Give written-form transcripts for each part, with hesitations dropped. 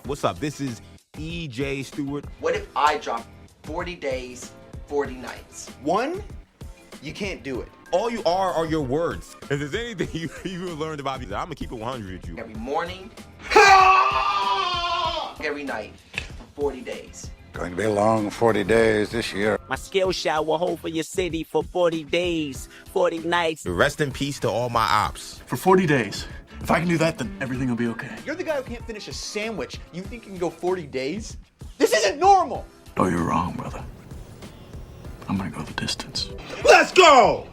What's up? This is EJ Stewart. What if I drop 40 days, 40 nights? One, you can't do it. All you are your words. If there's anything you learned about me, I'm gonna keep it 100 with you. Every morning, every night, for 40 days. Going to be a long 40 days this year. My skill shot will hold for your city for 40 days, 40 nights. Rest in peace to all my ops. For 40 days. If I can do that, then everything will be okay. You're the guy who can't finish a sandwich. You think you can go 40 days? This isn't normal! Oh, you're wrong, brother. I'm gonna go the distance. Let's go!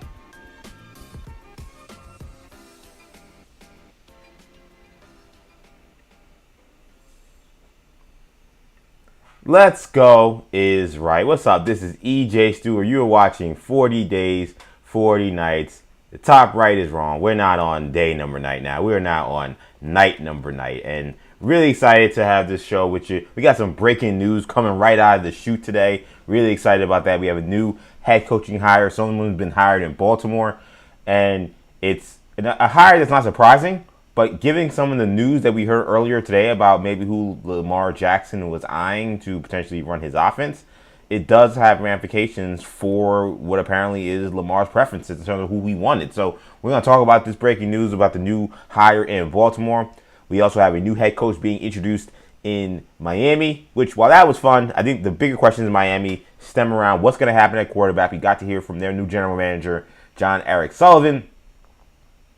Let's go is right. What's up? This is EJ Stewart. You're watching 40 Days, 40 Nights. The top right is wrong. We're not on day number night now. We're now on night number night. And really excited to have this show with you. We got some breaking news coming right out of the chute today. Really excited about that. We have a new head coaching hire. Someone's been hired in Baltimore. And it's a hire that's not surprising. But given some of the news that we heard earlier today about maybe who Lamar Jackson was eyeing to potentially run his offense, it does have ramifications for what apparently is Lamar's preferences in terms of who he wanted. So we're going to talk about this breaking news about the new hire in Baltimore. We also have a new head coach being introduced in Miami, which while that was fun, I think the bigger questions in Miami stem around what's going to happen at quarterback. We got to hear from their new general manager, Jon-Eric Sullivan.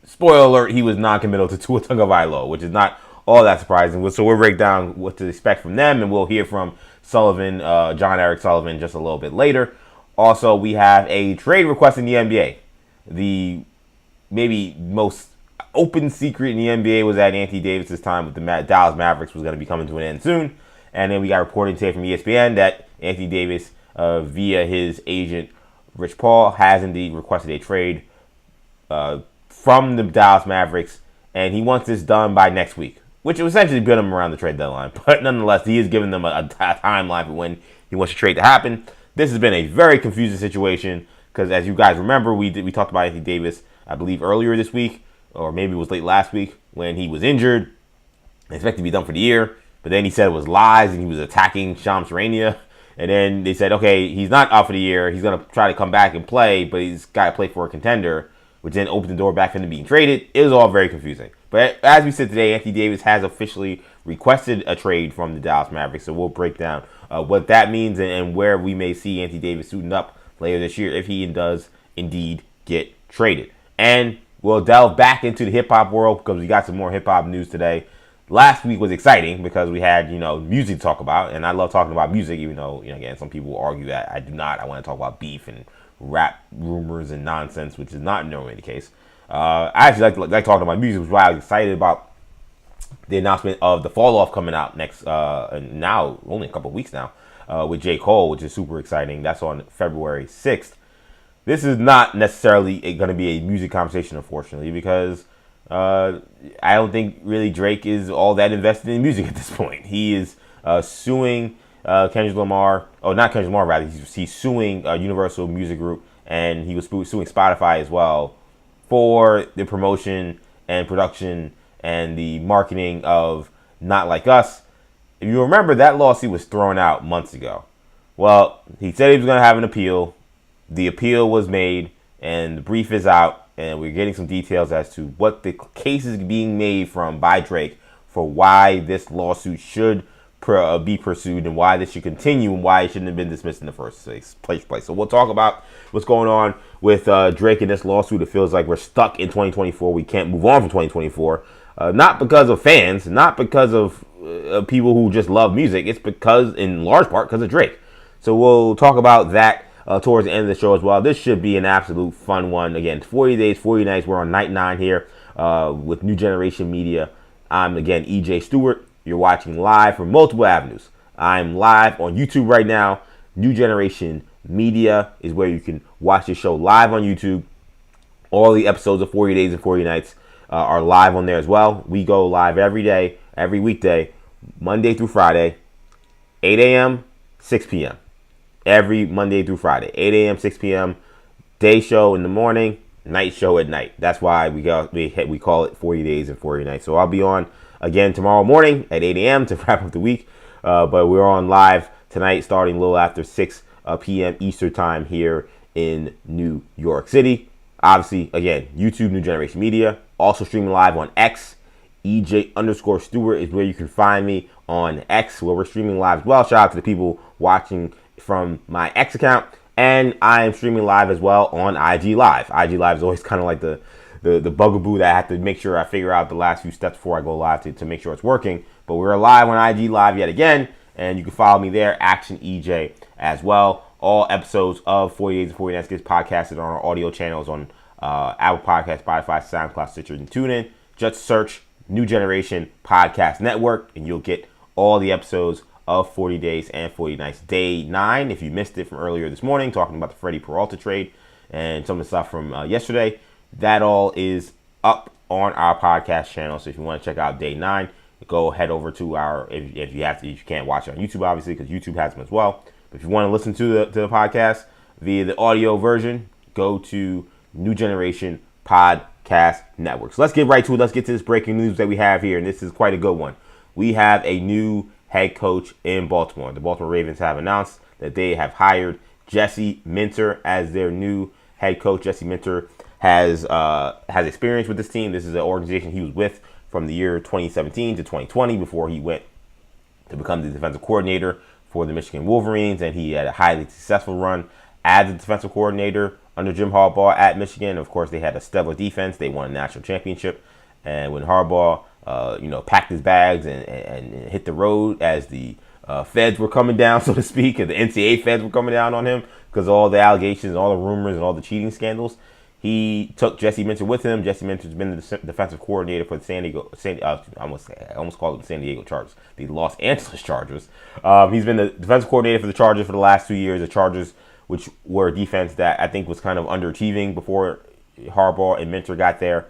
Spoiler alert, he was non-committal to Tua Tagovailoa, which is not all that surprising. So we'll break down what to expect from them, and we'll hear from Sullivan, Jon-Eric Sullivan, just a little bit later. Also, we have a trade request in the NBA. The maybe most open secret in the NBA was that Anthony Davis' time with the Dallas Mavericks was going to be coming to an end soon. And then we got reporting today from ESPN that Anthony Davis, via his agent, Rich Paul, has indeed requested a trade from the Dallas Mavericks, and he wants this done by next week, which will essentially put him around the trade deadline. But nonetheless, he is giving them a timeline for when he wants the trade to happen. This has been a very confusing situation because, as you guys remember, we talked about Anthony Davis, I believe, earlier this week, or maybe it was late last week, when he was injured, expected to be done for the year. But then he said it was lies, and he was attacking Shams Charania. And then they said, okay, he's not out for the year. He's going to try to come back and play, but he's got to play for a contender, which then opened the door back for him being traded. It was all very confusing. But as we said today, Anthony Davis has officially requested a trade from the Dallas Mavericks. So we'll break down what that means and where we may see Anthony Davis suiting up later this year if he does indeed get traded. And we'll delve back into the hip-hop world because we got some more hip-hop news today. Last week was exciting because we had, music to talk about. And I love talking about music, even though, again, some people will argue that I do not. I want to talk about beef and rap rumors and nonsense, which is not normally the case. I actually like talking about music, which is why I was excited about the announcement of the Fall Off coming out next, now, only a couple of weeks now, with J. Cole, which is super exciting. That's on February 6th. This is not necessarily going to be a music conversation, unfortunately, because I don't think really Drake is all that invested in music at this point. He is suing Kendrick Lamar, not Kendrick Lamar, rather. He's suing Universal Music Group, and he was suing Spotify as well for the promotion and production and the marketing of Not Like Us. If you remember, that lawsuit was thrown out months ago. Well, he said he was going to have an appeal. The appeal was made, and the brief is out, and we're getting some details as to what the case is being made from by Drake for why this lawsuit should be pursued and why this should continue and why it shouldn't have been dismissed in the first place. So we'll talk about what's going on with Drake in this lawsuit. It feels like we're stuck in 2024. We can't move on from 2024. Not because of fans, not because of people who just love music. It's because, in large part, because of Drake. So we'll talk about that towards the end of the show as well. This should be an absolute fun one. Again, 40 days, 40 nights. We're on night 9 here with New Generation Media. I'm, again, EJ Stewart. You're watching live from multiple avenues. I'm live on YouTube right now. New Generation Media is where you can watch the show live on YouTube. All the episodes of 40 Days and 40 Nights are live on there as well. We go live every day, every weekday, Monday through Friday, 8 a.m., 6 p.m. Every Monday through Friday, 8 a.m., 6 p.m. Day show in the morning, night show at night. That's why we call it 40 Days and 40 Nights. So I'll be on again tomorrow morning at 8 a.m. to wrap up the week. But we're on live tonight starting a little after 6 p.m. Eastern time here in New York City. Obviously, again, YouTube, New Generation Media. Also streaming live on X. EJ_Stewart is where you can find me on X, where we're streaming live as well. Shout out to the people watching from my X account. And I am streaming live as well on IG Live. IG Live is always kind of like the bugaboo that I have to make sure I figure out the last few steps before I go live to make sure it's working. But we're live on IG Live yet again, and you can follow me there, Action EJ, as well. All episodes of 40 Days and 40 Nights gets podcasted on our audio channels on Apple Podcasts, Spotify, SoundCloud, Stitcher, and TuneIn. Just search New Generation Podcast Network, and you'll get all the episodes of 40 Days and 40 Nights. Day 9, if you missed it from earlier this morning, talking about the Freddie Peralta trade and some of the stuff from yesterday, that all is up on our podcast channel. So if you want to check out Day 9, go head over to our, if you can't watch it on YouTube, obviously, because YouTube has them as well. But if you want to listen to the podcast via the audio version, go to New Generation Podcast Network. So let's get right to it. Let's get to this breaking news that we have here, and this is quite a good one. We have a new head coach in Baltimore. The Baltimore Ravens have announced that they have hired Jesse Minter as their new head coach. Jesse Minter has experience with this team. This is an organization he was with from the year 2017 to 2020 before he went to become the defensive coordinator for the Michigan Wolverines, and he had a highly successful run as a defensive coordinator under Jim Harbaugh at Michigan. Of course, they had a stellar defense. They won a national championship, and when Harbaugh packed his bags and hit the road as the feds were coming down, so to speak, and the NCAA feds were coming down on him because of all the allegations, all the rumors, and all the cheating scandals. He took Jesse Minter with him. Jesse Minter's been the defensive coordinator for the I almost called it the San Diego Chargers, the Los Angeles Chargers. He's been the defensive coordinator for the Chargers for the last 2 years. The Chargers, which were a defense that I think was kind of underachieving before Harbaugh and Minter got there.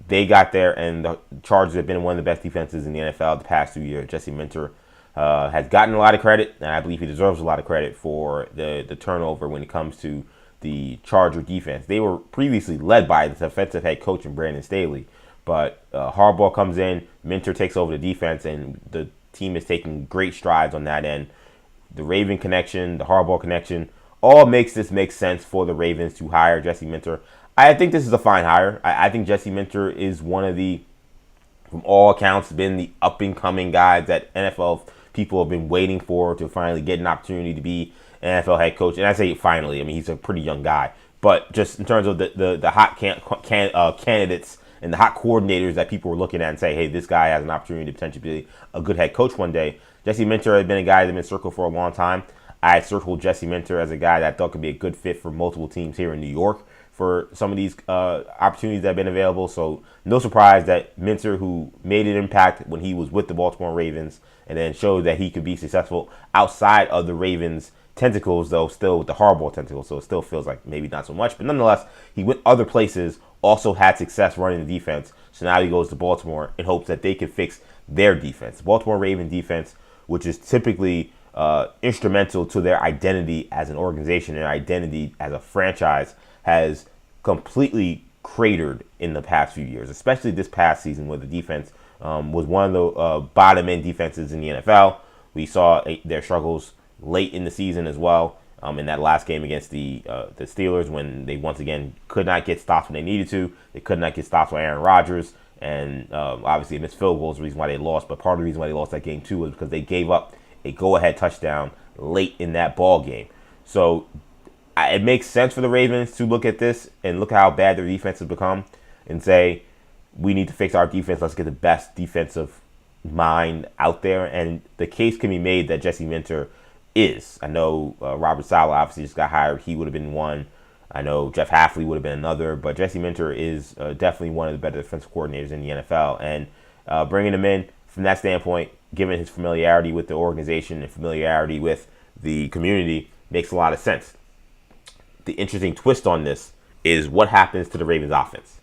They got there, and the Chargers have been one of the best defenses in the NFL the past 2 years. Jesse Minter has gotten a lot of credit, and I believe he deserves a lot of credit for the turnover when it comes to the Charger defense. They were previously led by the defensive head coach and Brandon Staley, but Harbaugh comes in, Minter takes over the defense, and the team is taking great strides on that end. The Raven connection, the Harbaugh connection, all makes this make sense for the Ravens to hire Jesse Minter. I think this is a fine hire. I think Jesse Minter is one of the, from all accounts, been the up-and-coming guys that NFL people have been waiting for to finally get an opportunity to be an NFL head coach. And I say finally, I mean, he's a pretty young guy. But just in terms of the hot candidates and the hot coordinators that people were looking at and say, hey, this guy has an opportunity to potentially be a good head coach one day. Jesse Minter has been a guy that's been circled for a long time. I had circled Jesse Minter as a guy that I thought could be a good fit for multiple teams here in New York for some of these opportunities that have been available. So no surprise that Minter, who made an impact when he was with the Baltimore Ravens and then showed that he could be successful outside of the Ravens' tentacles, though still with the Harbaugh tentacles, so it still feels like maybe not so much. But nonetheless, he went other places, also had success running the defense. So now he goes to Baltimore in hopes that they can fix their defense. The Baltimore Ravens defense, which is typically instrumental to their identity as an organization and identity as a franchise, has completely cratered in the past few years, especially this past season where the defense was one of the bottom-end defenses in the NFL. We saw their struggles late in the season as well, in that last game against the Steelers when they once again could not get stops when they needed to. They could not get stops with Aaron Rodgers, and obviously missed field goals, the reason why they lost. But part of the reason why they lost that game too was because they gave up a go-ahead touchdown late in that ball game. So it makes sense for the Ravens to look at this and look at how bad their defense has become and say, we need to fix our defense. Let's get the best defensive mind out there. And the case can be made that Jesse Minter is. I know Robert Saleh obviously just got hired. He would have been one. I know Jeff Hafley would have been another. But Jesse Minter is definitely one of the better defensive coordinators in the NFL. And bringing him in from that standpoint, given his familiarity with the organization and familiarity with the community, makes a lot of sense. The interesting twist on this is what happens to the Ravens offense.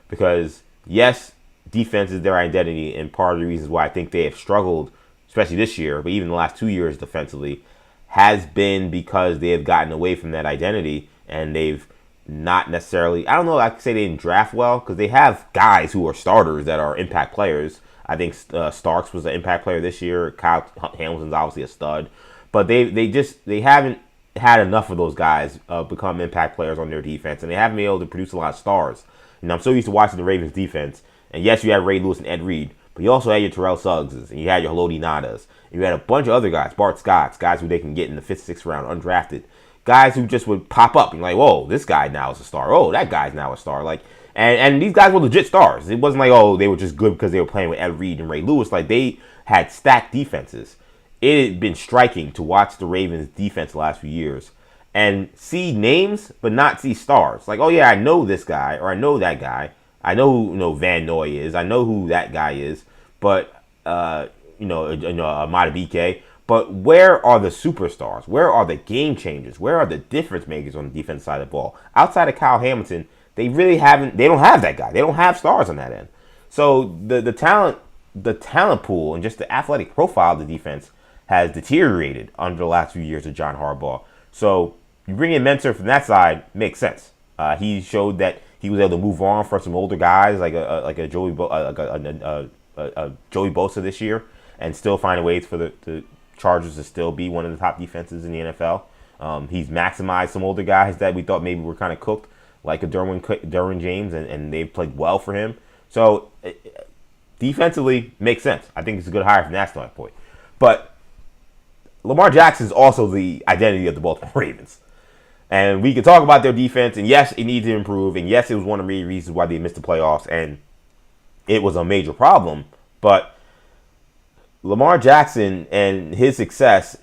Because, yes, defense is their identity, and part of the reasons why I think they have struggled, especially this year, but even the last 2 years defensively, has been because they have gotten away from that identity, and they've not necessarily, I don't know, I could say they didn't draft well, because they have guys who are starters that are impact players. I think Starks was an impact player this year. Kyle Hamilton's obviously a stud, but they haven't had enough of those guys become impact players on their defense, and they haven't been able to produce a lot of stars. I'm so used to watching the Ravens defense, and yes, you had Ray Lewis and Ed Reed, but you also had your Terrell Suggses, and you had your Haloti Nadas, and you had a bunch of other guys, Bart Scotts, guys who they can get in the 5th, 6th round, undrafted, guys who just would pop up and like, whoa, this guy now is a star. Oh, that guy's now a star. Like, and these guys were legit stars. It wasn't like, oh, they were just good because they were playing with Ed Reed and Ray Lewis. Like, they had stacked defenses. It had been striking to watch the Ravens defense the last few years and see names but not see stars. Like, oh yeah, I know this guy or I know that guy. I know who Van Noy is. I know who that guy is. But Madubuike. But where are the superstars? Where are the game changers? Where are the difference makers on the defense side of the ball? Outside of Kyle Hamilton, they really haven't. They don't have that guy. They don't have stars on that end. So the talent pool and just the athletic profile of the defense has deteriorated under the last few years of John Harbaugh. So you bring in Mentor from that side, makes sense. He showed that he was able to move on for some older guys like a Joey Bosa this year, and still find ways for the Chargers to still be one of the top defenses in the NFL. He's maximized some older guys that we thought maybe were kind of cooked, like a Derwin James, and they've played well for him. So defensively, makes sense. I think it's a good hire from that standpoint. But Lamar Jackson is also the identity of the Baltimore Ravens. And we can talk about their defense, and yes, it needs to improve, and yes, it was one of the reasons why they missed the playoffs, and it was a major problem. But Lamar Jackson and his success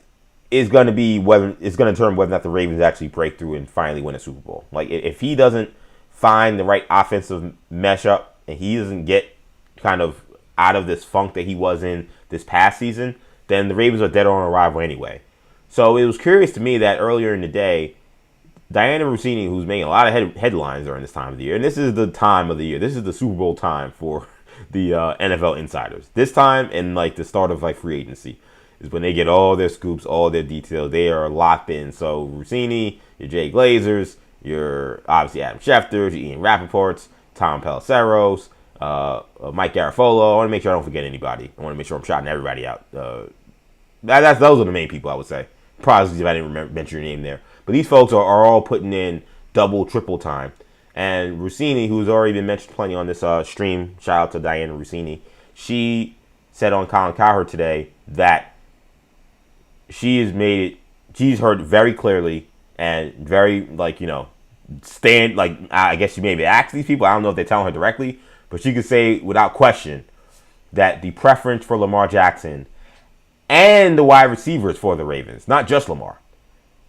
is going to determine whether or not the Ravens actually break through and finally win a Super Bowl. Like, if he doesn't find the right offensive mesh up and he doesn't get kind of out of this funk that he was in this past season, then the Ravens are dead on arrival anyway. So it was curious to me that earlier in the day, Diana Rossini, who's making a lot of headlines during this time of the year, and this is the time of the year, this is the Super Bowl time for the NFL insiders. This time and like the start of like free agency is when they get all their scoops, all their details. They are locked in. So Rossini, your Jay Glazers, your obviously Adam Schefter, your Ian Rappaports, Tom Pelisseros, Mike Garafolo. I want to make sure I don't forget anybody. I want to make sure I'm shouting everybody out. Those are the main people, I would say. Probably if I didn't mention your name there. But these folks are all putting in double, triple time. And Rossini, who's already been mentioned plenty on this stream, shout out to Diana Rossini, she said on Colin Cowherd today that she's heard very clearly and very, I guess she maybe asked these people, I don't know if they're telling her directly, but she could say without question that the preference for Lamar Jackson and the wide receivers for the Ravens, not just Lamar,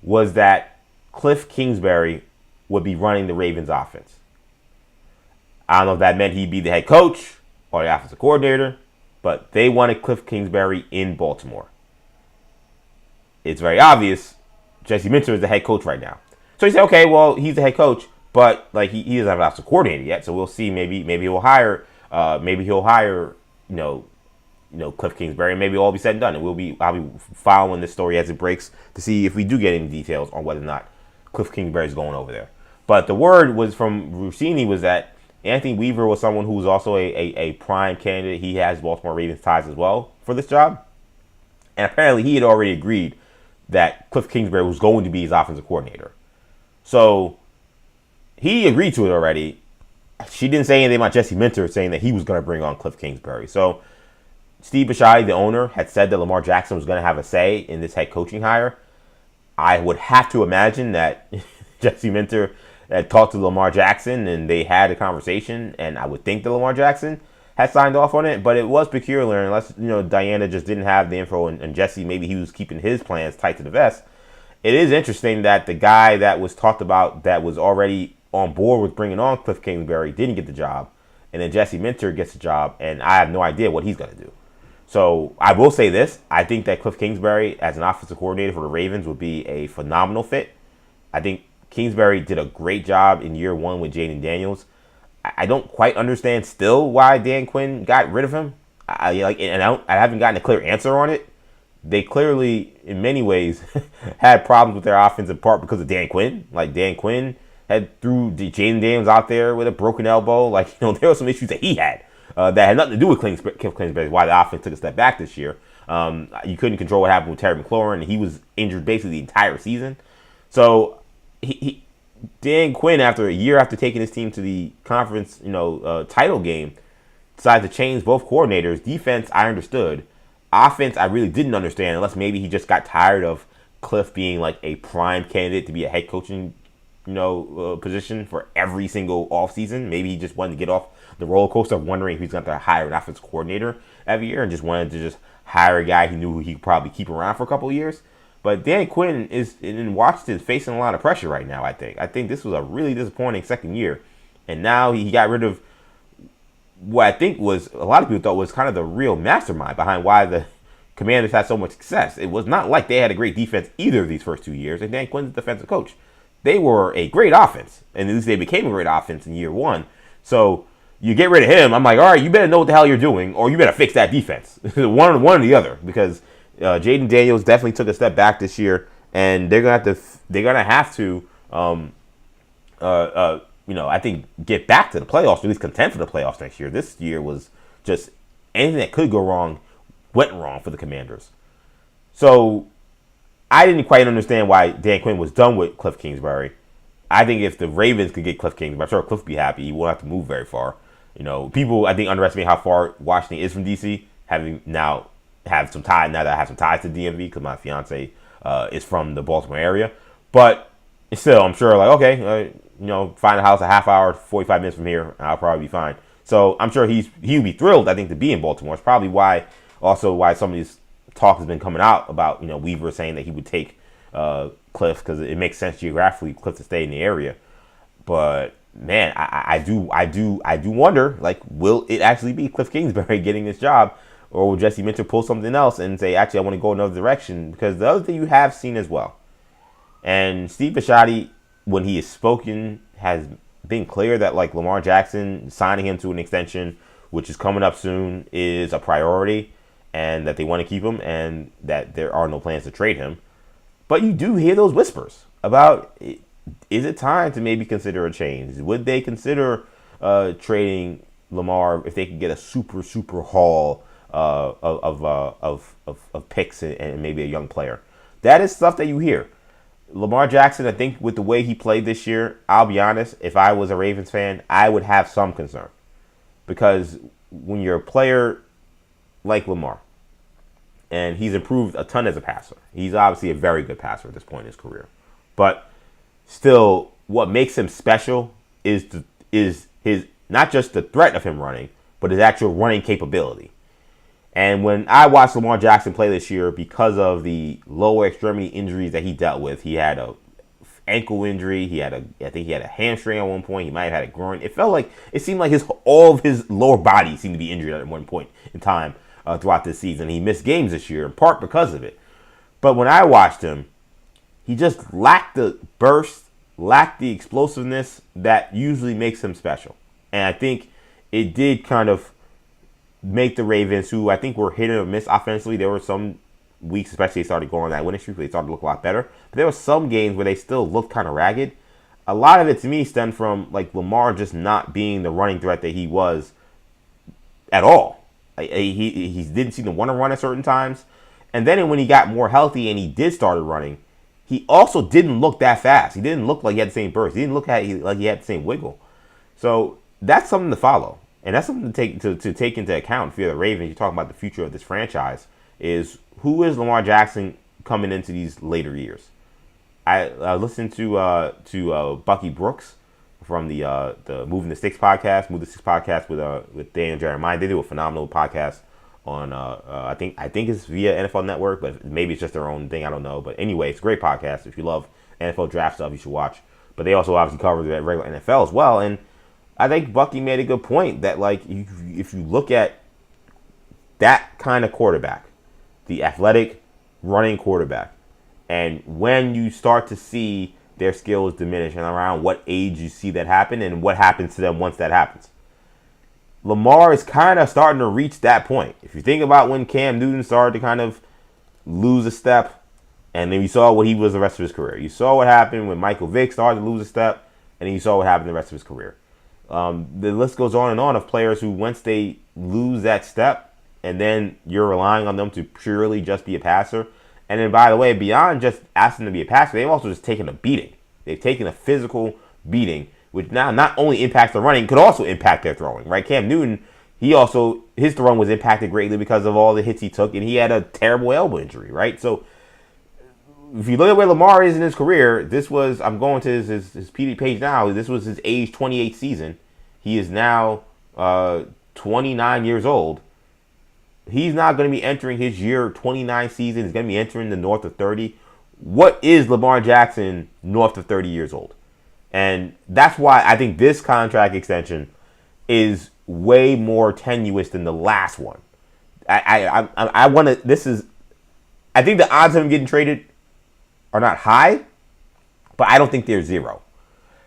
was that Cliff Kingsbury would be running the Ravens offense. I don't know if that meant he'd be the head coach or the offensive coordinator, but they wanted Cliff Kingsbury in Baltimore. It's very obvious Jesse Minter is the head coach right now. So he said, okay, well, he's the head coach, but like he doesn't have an offensive coordinator yet, so we'll see. Maybe he'll hire Cliff Kingsbury, and maybe it'll all be said and done. And I'll be following this story as it breaks to see if we do get any details on whether or not Cliff Kingsbury is going over there. But the word was from Rossini was that Anthony Weaver was someone who was also a prime candidate. He has Baltimore Ravens ties as well for this job. And apparently he had already agreed that Cliff Kingsbury was going to be his offensive coordinator. So he agreed to it already. She didn't say anything about Jesse Minter saying that he was going to bring on Cliff Kingsbury. So Steve Bisciotti, the owner, had said that Lamar Jackson was going to have a say in this head coaching hire. I would have to imagine that Jesse Minter had talked to Lamar Jackson and they had a conversation, and I would think that Lamar Jackson had signed off on it, but it was peculiar unless Diana just didn't have the info and Jesse, maybe he was keeping his plans tight to the vest. It is interesting that the guy that was talked about that was already on board with bringing on Cliff Kingsbury didn't get the job, and then Jesse Minter gets the job, and I have no idea what he's going to do. So I will say this, I think that Cliff Kingsbury as an offensive coordinator for the Ravens would be a phenomenal fit. I think Kingsbury did a great job in year one with Jaden Daniels. I don't quite understand still why Dan Quinn got rid of him. I haven't gotten a clear answer on it. They clearly, in many ways, had problems with their offense in part because of Dan Quinn. Like, Dan Quinn had threw Jaden Daniels out there with a broken elbow. Like, there were some issues that he had. that had nothing to do with Cliff Kingsbury, why the offense took a step back this year. You couldn't control what happened with Terry McLaurin. He was injured basically the entire season. So Dan Quinn, after a year after taking his team to the conference, title game, decided to change both coordinators. Defense, I understood. Offense, I really didn't understand, unless maybe he just got tired of Cliff being like a prime candidate to be a head coaching, position for every single offseason. Maybe he just wanted to get off the roller coaster of wondering if he's going to hire an offensive coordinator every year and just wanted to just hire a guy he knew he could probably keep around for a couple of years. But Dan Quinn is in Washington facing a lot of pressure right now, I think this was a really disappointing second year. And now he got rid of what I think was, a lot of people thought was kind of the real mastermind behind why the Commanders had so much success. It was not like they had a great defense either of these first 2 years, and Dan Quinn's the defensive coach. They were a great offense, and at least they became a great offense in year one. So you get rid of him, I'm like, all right, you better know what the hell you're doing, or you better fix that defense. one or the other, because Jaden Daniels definitely took a step back this year, and they're gonna have to I think get back to the playoffs, or at least contend for the playoffs next year. This year was just anything that could go wrong went wrong for the Commanders. So I didn't quite understand why Dan Quinn was done with Cliff Kingsbury. I think if the Ravens could get Cliff Kingsbury, I'm sure Cliff would be happy. He won't have to move very far. People I think underestimate how far Washington is from DC. Having now have some ties now that I have some ties to DMV because my fiance is from the Baltimore area, but still I'm sure like okay. Find a house a half hour, 45 minutes from here, I'll probably be fine. So I'm sure he would be thrilled, I think, to be in Baltimore. It's probably why some of these talk has been coming out about, Weaver saying that he would take Cliff because it makes sense geographically, Cliff to stay in the area. But man, I do wonder, like, will it actually be Cliff Kingsbury getting this job, or will Jesse Minter pull something else and say, actually, I want to go another direction? Because the other thing you have seen as well, and Steve Bisciotti, when he has spoken, has been clear that like Lamar Jackson signing him to an extension, which is coming up soon, is a priority, and that they want to keep him, and that there are no plans to trade him. But you do hear those whispers about, is it time to maybe consider a change? Would they consider trading Lamar if they could get a super haul of picks and maybe a young player? That is stuff that you hear. Lamar Jackson, I think with the way he played this year, I'll be honest, if I was a Ravens fan, I would have some concern. Because when you're a player like Lamar, and he's improved a ton as a passer, he's obviously a very good passer at this point in his career. But still, what makes him special is his not just the threat of him running, but his actual running capability. And when I watched Lamar Jackson play this year, because of the lower extremity injuries that he dealt with, he had a ankle injury. I think he had a hamstring at one point. He might have had a groin. It seemed like all of his lower body seemed to be injured at one point in time throughout this season. He missed games this year in part because of it. But when I watched him, he just lacked the burst, lacked the explosiveness that usually makes him special. And I think it did kind of make the Ravens, who I think were hit or miss offensively. There were some weeks, especially they started going on that winning streak, they started to look a lot better. But there were some games where they still looked kind of ragged. A lot of it to me stemmed from like Lamar just not being the running threat that he was at all. He didn't seem to want to run at certain times. And then when he got more healthy and he did started running, he also didn't look that fast. He didn't look like he had the same burst. He didn't look like he had the same wiggle. So that's something to follow. And that's something to take into account if you're the Ravens. You're talking about the future of this franchise. Is who is Lamar Jackson coming into these later years? I listened to Bucky Brooks from the Moving the Sticks podcast, with Dan and Jeremiah. They do a phenomenal podcast on I think it's via NFL Network, but maybe it's just their own thing. I don't know. But anyway, it's a great podcast. If you love NFL draft stuff, you should watch. But they also obviously cover the regular NFL as well. And I think Bucky made a good point that, like, if you look at that kind of quarterback, the athletic running quarterback, and when you start to see their skills diminish and around what age you see that happen and what happens to them once that happens, Lamar is kind of starting to reach that point. If you think about when Cam Newton started to kind of lose a step, and then you saw what he was the rest of his career. You saw what happened when Michael Vick started to lose a step, and then you saw what happened the rest of his career. The list goes on and on of players who, once they lose that step, and then you're relying on them to purely just be a passer. And then, by the way, beyond just asking them to be a passer, they've also just taken a beating. They've taken a physical beating, which now not only impacts the running, could also impact their throwing, right? Cam Newton, his throwing was impacted greatly because of all the hits he took, and he had a terrible elbow injury, right? So if you look at where Lamar is in his career, I'm going to his PD page now, this was his age 28 season. He is now 29 years old. He's not going to be entering his year 29 season. He's going to be entering the north of 30. What is Lamar Jackson north of 30 years old? And that's why I think this contract extension is way more tenuous than the last one. I think the odds of him getting traded are not high, but I don't think they're zero.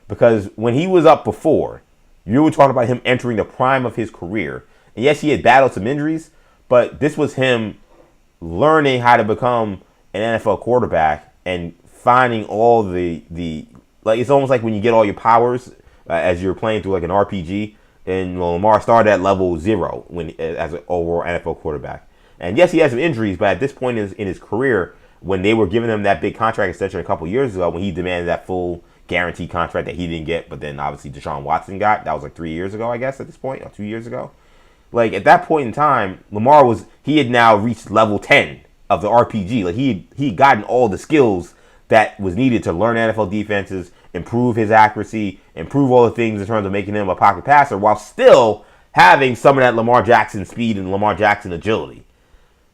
Because when he was up before, you were talking about him entering the prime of his career. And yes, he had battled some injuries, but this was him learning how to become an NFL quarterback and finding all the like, it's almost like when you get all your powers as you're playing through like an RPG. And Lamar started at level 0 as an overall NFL quarterback. And yes, he has some injuries, but at this point in his career, when they were giving him that big contract extension a couple years ago, when he demanded that full guaranteed contract that he didn't get, but then obviously Deshaun Watson got, that was like 3 years ago, I guess, at this point, or 2 years ago. Like, at that point in time, Lamar he had now reached level 10 of the RPG. Like, he had gotten all the skills that was needed to learn NFL defenses, improve his accuracy, improve all the things in terms of making him a pocket passer, while still having some of that Lamar Jackson speed and Lamar Jackson agility.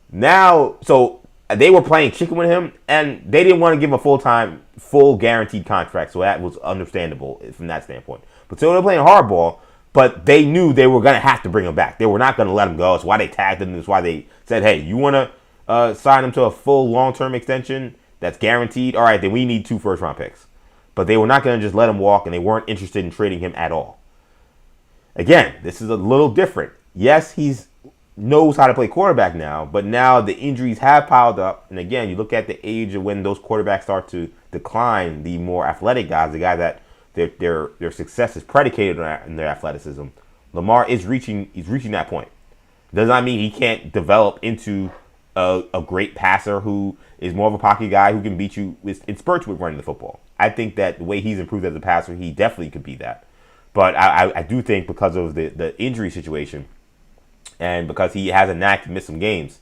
Now, so they were playing chicken with him, and they didn't want to give him a full guaranteed contract, so that was understandable from that standpoint. But so they're playing hardball, but they knew they were going to have to bring him back. They were not going to let him go. It's why they tagged him. It's why they said, hey, you want to sign him to a full long-term extension that's guaranteed? All right, then we need 2 first-round picks. But they were not going to just let him walk, and they weren't interested in trading him at all. Again, this is a little different. Yes, he knows how to play quarterback now, but now the injuries have piled up. And again, you look at the age of when those quarterbacks start to decline, the more athletic guys, the guys that their success is predicated on their athleticism. Lamar is reaching that point. Does not mean he can't develop into a great passer who is more of a pocket guy who can beat you in spurts with running the football. I think that the way he's improved as a passer, he definitely could be that. But I do think because of the injury situation and because he has a knack to miss some games,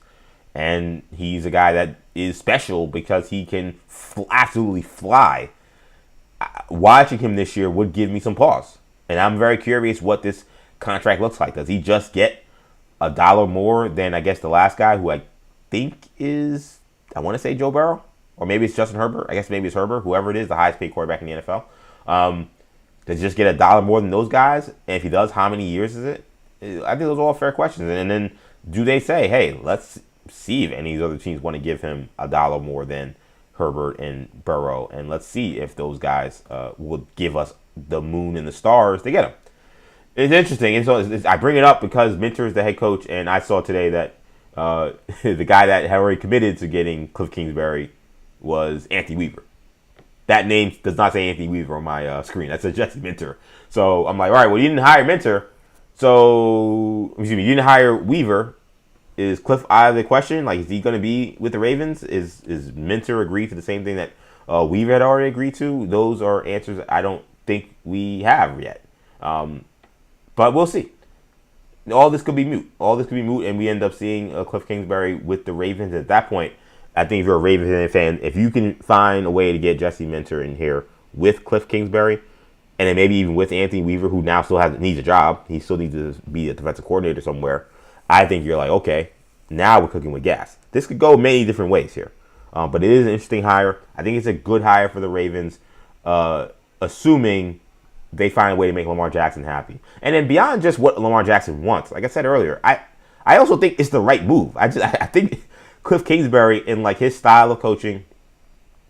and he's a guy that is special because he can absolutely fly, watching him this year would give me some pause. And I'm very curious what this contract looks like. Does he just get $1 more than, I guess, the last guy who I think is, I want to say Joe Burrow? Or maybe it's Justin Herbert. I guess maybe it's Herbert, whoever it is, the highest paid quarterback in the NFL. Does he just get $1 more than those guys? And if he does, how many years is it? I think those are all fair questions. And then do they say, hey, let's see if any of these other teams want to give him $1 more than Herbert and Burrow, and let's see if those guys will give us the moon and the stars to get him. It's interesting. And so I bring it up because Minter is the head coach, and I saw today that the guy that had already committed to getting Cliff Kingsbury was Anthony Weaver. That name does not say Anthony Weaver on my screen. That says Jesse Minter. So I'm like, all right, well, you didn't hire Minter. So, you didn't hire Weaver. Is Cliff out of the question? Like, is he going to be with the Ravens? Is Minter agreed to the same thing that Weaver had already agreed to? Those are answers I don't think we have yet. But we'll see. All this could be moot. And we end up seeing Cliff Kingsbury with the Ravens. At that point, I think if you're a Ravens fan, if you can find a way to get Jesse Minter in here with Cliff Kingsbury, and then maybe even with Anthony Weaver, who now needs a job, he still needs to be a defensive coordinator somewhere, I think you're like, okay, now we're cooking with gas. This could go many different ways here. But it is an interesting hire. I think it's a good hire for the Ravens, assuming they find a way to make Lamar Jackson happy. And then beyond just what Lamar Jackson wants, like I said earlier, I also think it's the right move. I think Cliff Kingsbury, in like his style of coaching,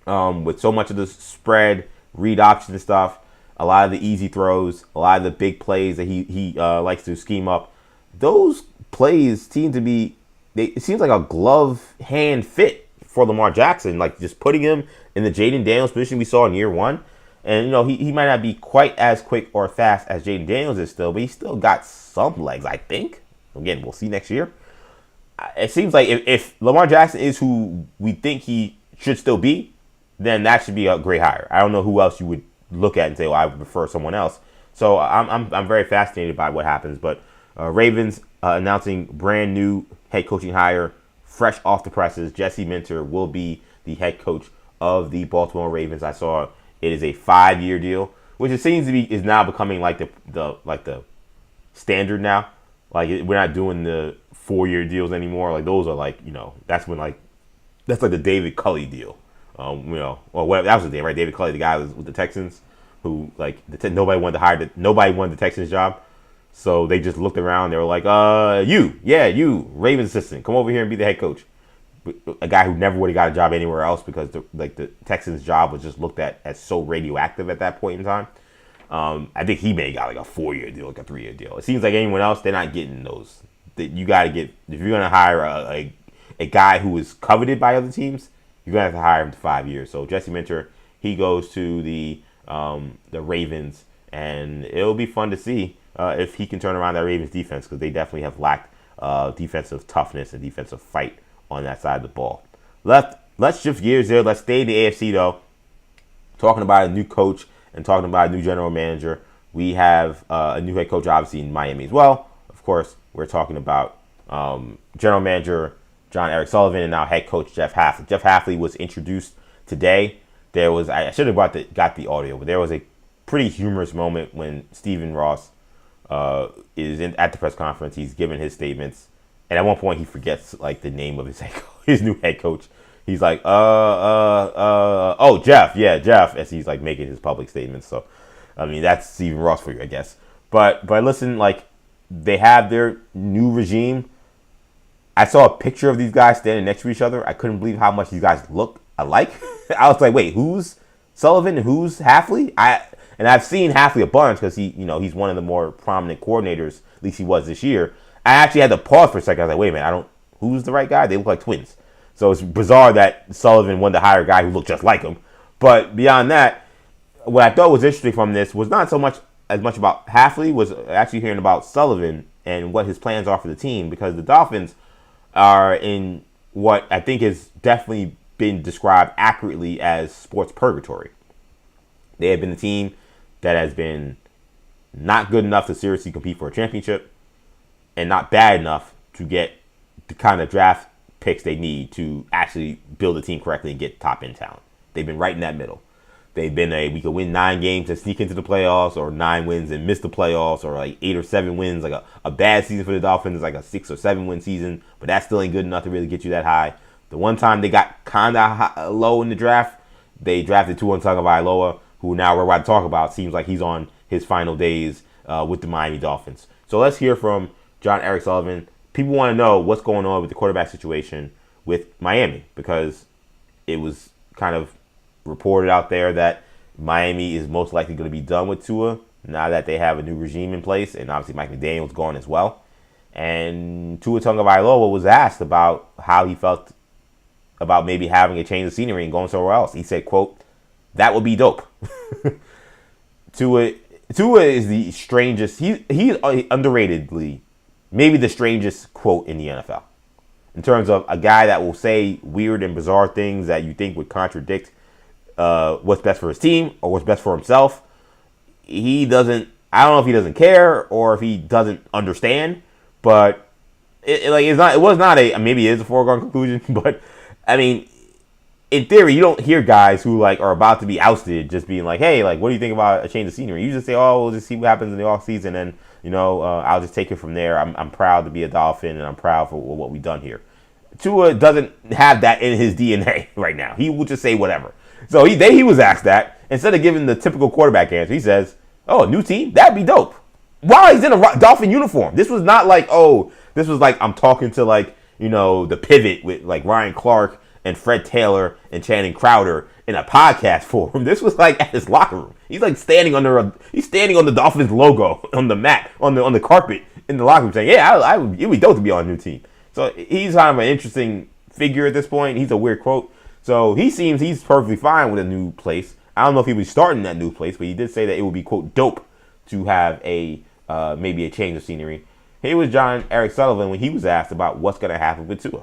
with so much of the spread, read option stuff, a lot of the easy throws, a lot of the big plays that he likes to scheme up, those plays seem to be, it seems like a glove hand fit for Lamar Jackson. Like just putting him in the Jaden Daniels position we saw in year one. And, he might not be quite as quick or fast as Jaden Daniels is still, but he's still got some legs, I think. Again, we'll see next year. It seems like if Lamar Jackson is who we think he should still be, then that should be a great hire. I don't know who else you would look at and say, well, I would prefer someone else. So I'm very fascinated by what happens. But Ravens announcing brand new head coaching hire, fresh off the presses. Jesse Minter will be the head coach of the Baltimore Ravens. I saw it is a 5-year deal, which it seems to be is now becoming like the standard now. Like we're not doing the 4-year deals anymore. Like those are like that's like the David Culley deal. Or whatever, that was his name, right? David Culley, the guy with the Texans, who like nobody wanted to hire. Nobody wanted the Texans job, so they just looked around. They were like, you, Ravens assistant, come over here and be the head coach. A guy who never would have got a job anywhere else because the Texans job was just looked at as so radioactive at that point in time. I think he may have got like a 4-year deal, like a 3-year deal. It seems like anyone else, they're not getting those. You got to get, if you're going to hire a guy who is coveted by other teams, you're going to have to hire him to 5 years. So Jesse Minter, he goes to the Ravens, and it'll be fun to see if he can turn around that Ravens defense, because they definitely have lacked defensive toughness and defensive fight on that side of the ball. Let's shift gears there. Let's stay in the AFC, though. Talking about a new coach and talking about a new general manager. We have a new head coach, obviously, in Miami as well. Of course, we're talking about general manager Jon-Eric Sullivan and now head coach Jeff Hafley. Jeff Hafley was introduced today. I should have got the audio, but there was a pretty humorous moment when Stephen Ross is at the press conference. He's giving his statements, and at one point he forgets like the name of his new head coach. He's like, Jeff, Jeff, as he's like making his public statements. So, I mean, that's Stephen Ross for you, I guess. But listen, like, they have their new regime. I saw a picture of these guys standing next to each other. I couldn't believe how much these guys look alike. I was like, wait, who's Sullivan and who's Hafley? I've seen Hafley a bunch because he's one of the more prominent coordinators, at least he was this year. I actually had to pause for a second. I was like, wait a minute, who's the right guy? They look like twins. So it's bizarre that Sullivan wanted to hire a guy who looked just like him. But beyond that, what I thought was interesting from this was not so much about Hafley, was actually hearing about Sullivan and what his plans are for the team, because the Dolphins are in what I think has definitely been described accurately as sports purgatory. They have been a team that has been not good enough to seriously compete for a championship and not bad enough to get the kind of draft picks they need to actually build a team correctly and get top end talent. They've been right in that middle. They've been we could win 9 games and sneak into the playoffs, or 9 wins and miss the playoffs, or like 8 or 7 wins. Like a bad season for the Dolphins is like a 6 or 7 win season, but that still ain't good enough to really get you that high. The one time they got kind of low in the draft, they drafted Tua Tagovailoa, who now we're about to talk about. Seems like he's on his final days with the Miami Dolphins. So let's hear from Jon-Eric Sullivan. People want to know what's going on with the quarterback situation with Miami, because it was kind of reported out there that Miami is most likely going to be done with Tua now that they have a new regime in place, and obviously Mike McDaniel's gone as well. And Tua Tagovailoa was asked about how he felt about maybe having a change of scenery and going somewhere else. He said, quote, "That would be dope." Tua is the strangest. He's underratedly maybe the strangest quote in the NFL in terms of a guy that will say weird and bizarre things that you think would contradict what's best for his team or what's best for himself. He doesn't. I don't know if he doesn't care or if he doesn't understand, but it was not a, maybe it is a foregone conclusion, but I mean, in theory, you don't hear guys who like are about to be ousted just being like, hey, like, what do you think about a change of scenery? You just say, oh, we'll just see what happens in the offseason, and I'll just take it from there. I'm proud to be a Dolphin, and I'm proud for what we've done here. Tua doesn't have that in his DNA right now. He will just say whatever. So he was asked that. Instead of giving the typical quarterback answer, he says, oh, a new team? That'd be dope. While he's in a Dolphin uniform. This was not like, this was like I'm talking to like, the pivot with like Ryan Clark and Fred Taylor and Channing Crowder in a podcast forum. This was like at his locker room. He's like standing on the Dolphins logo on the mat, on the carpet in the locker room saying, yeah, it'd be dope to be on a new team. So he's kind of an interesting figure at this point. He's a weird quote. So he seems he's perfectly fine with a new place. I don't know if he was starting that new place, but he did say that it would be, quote, dope to have a maybe a change of scenery. Here was Jon-Eric Sullivan when he was asked about what's going to happen with Tua.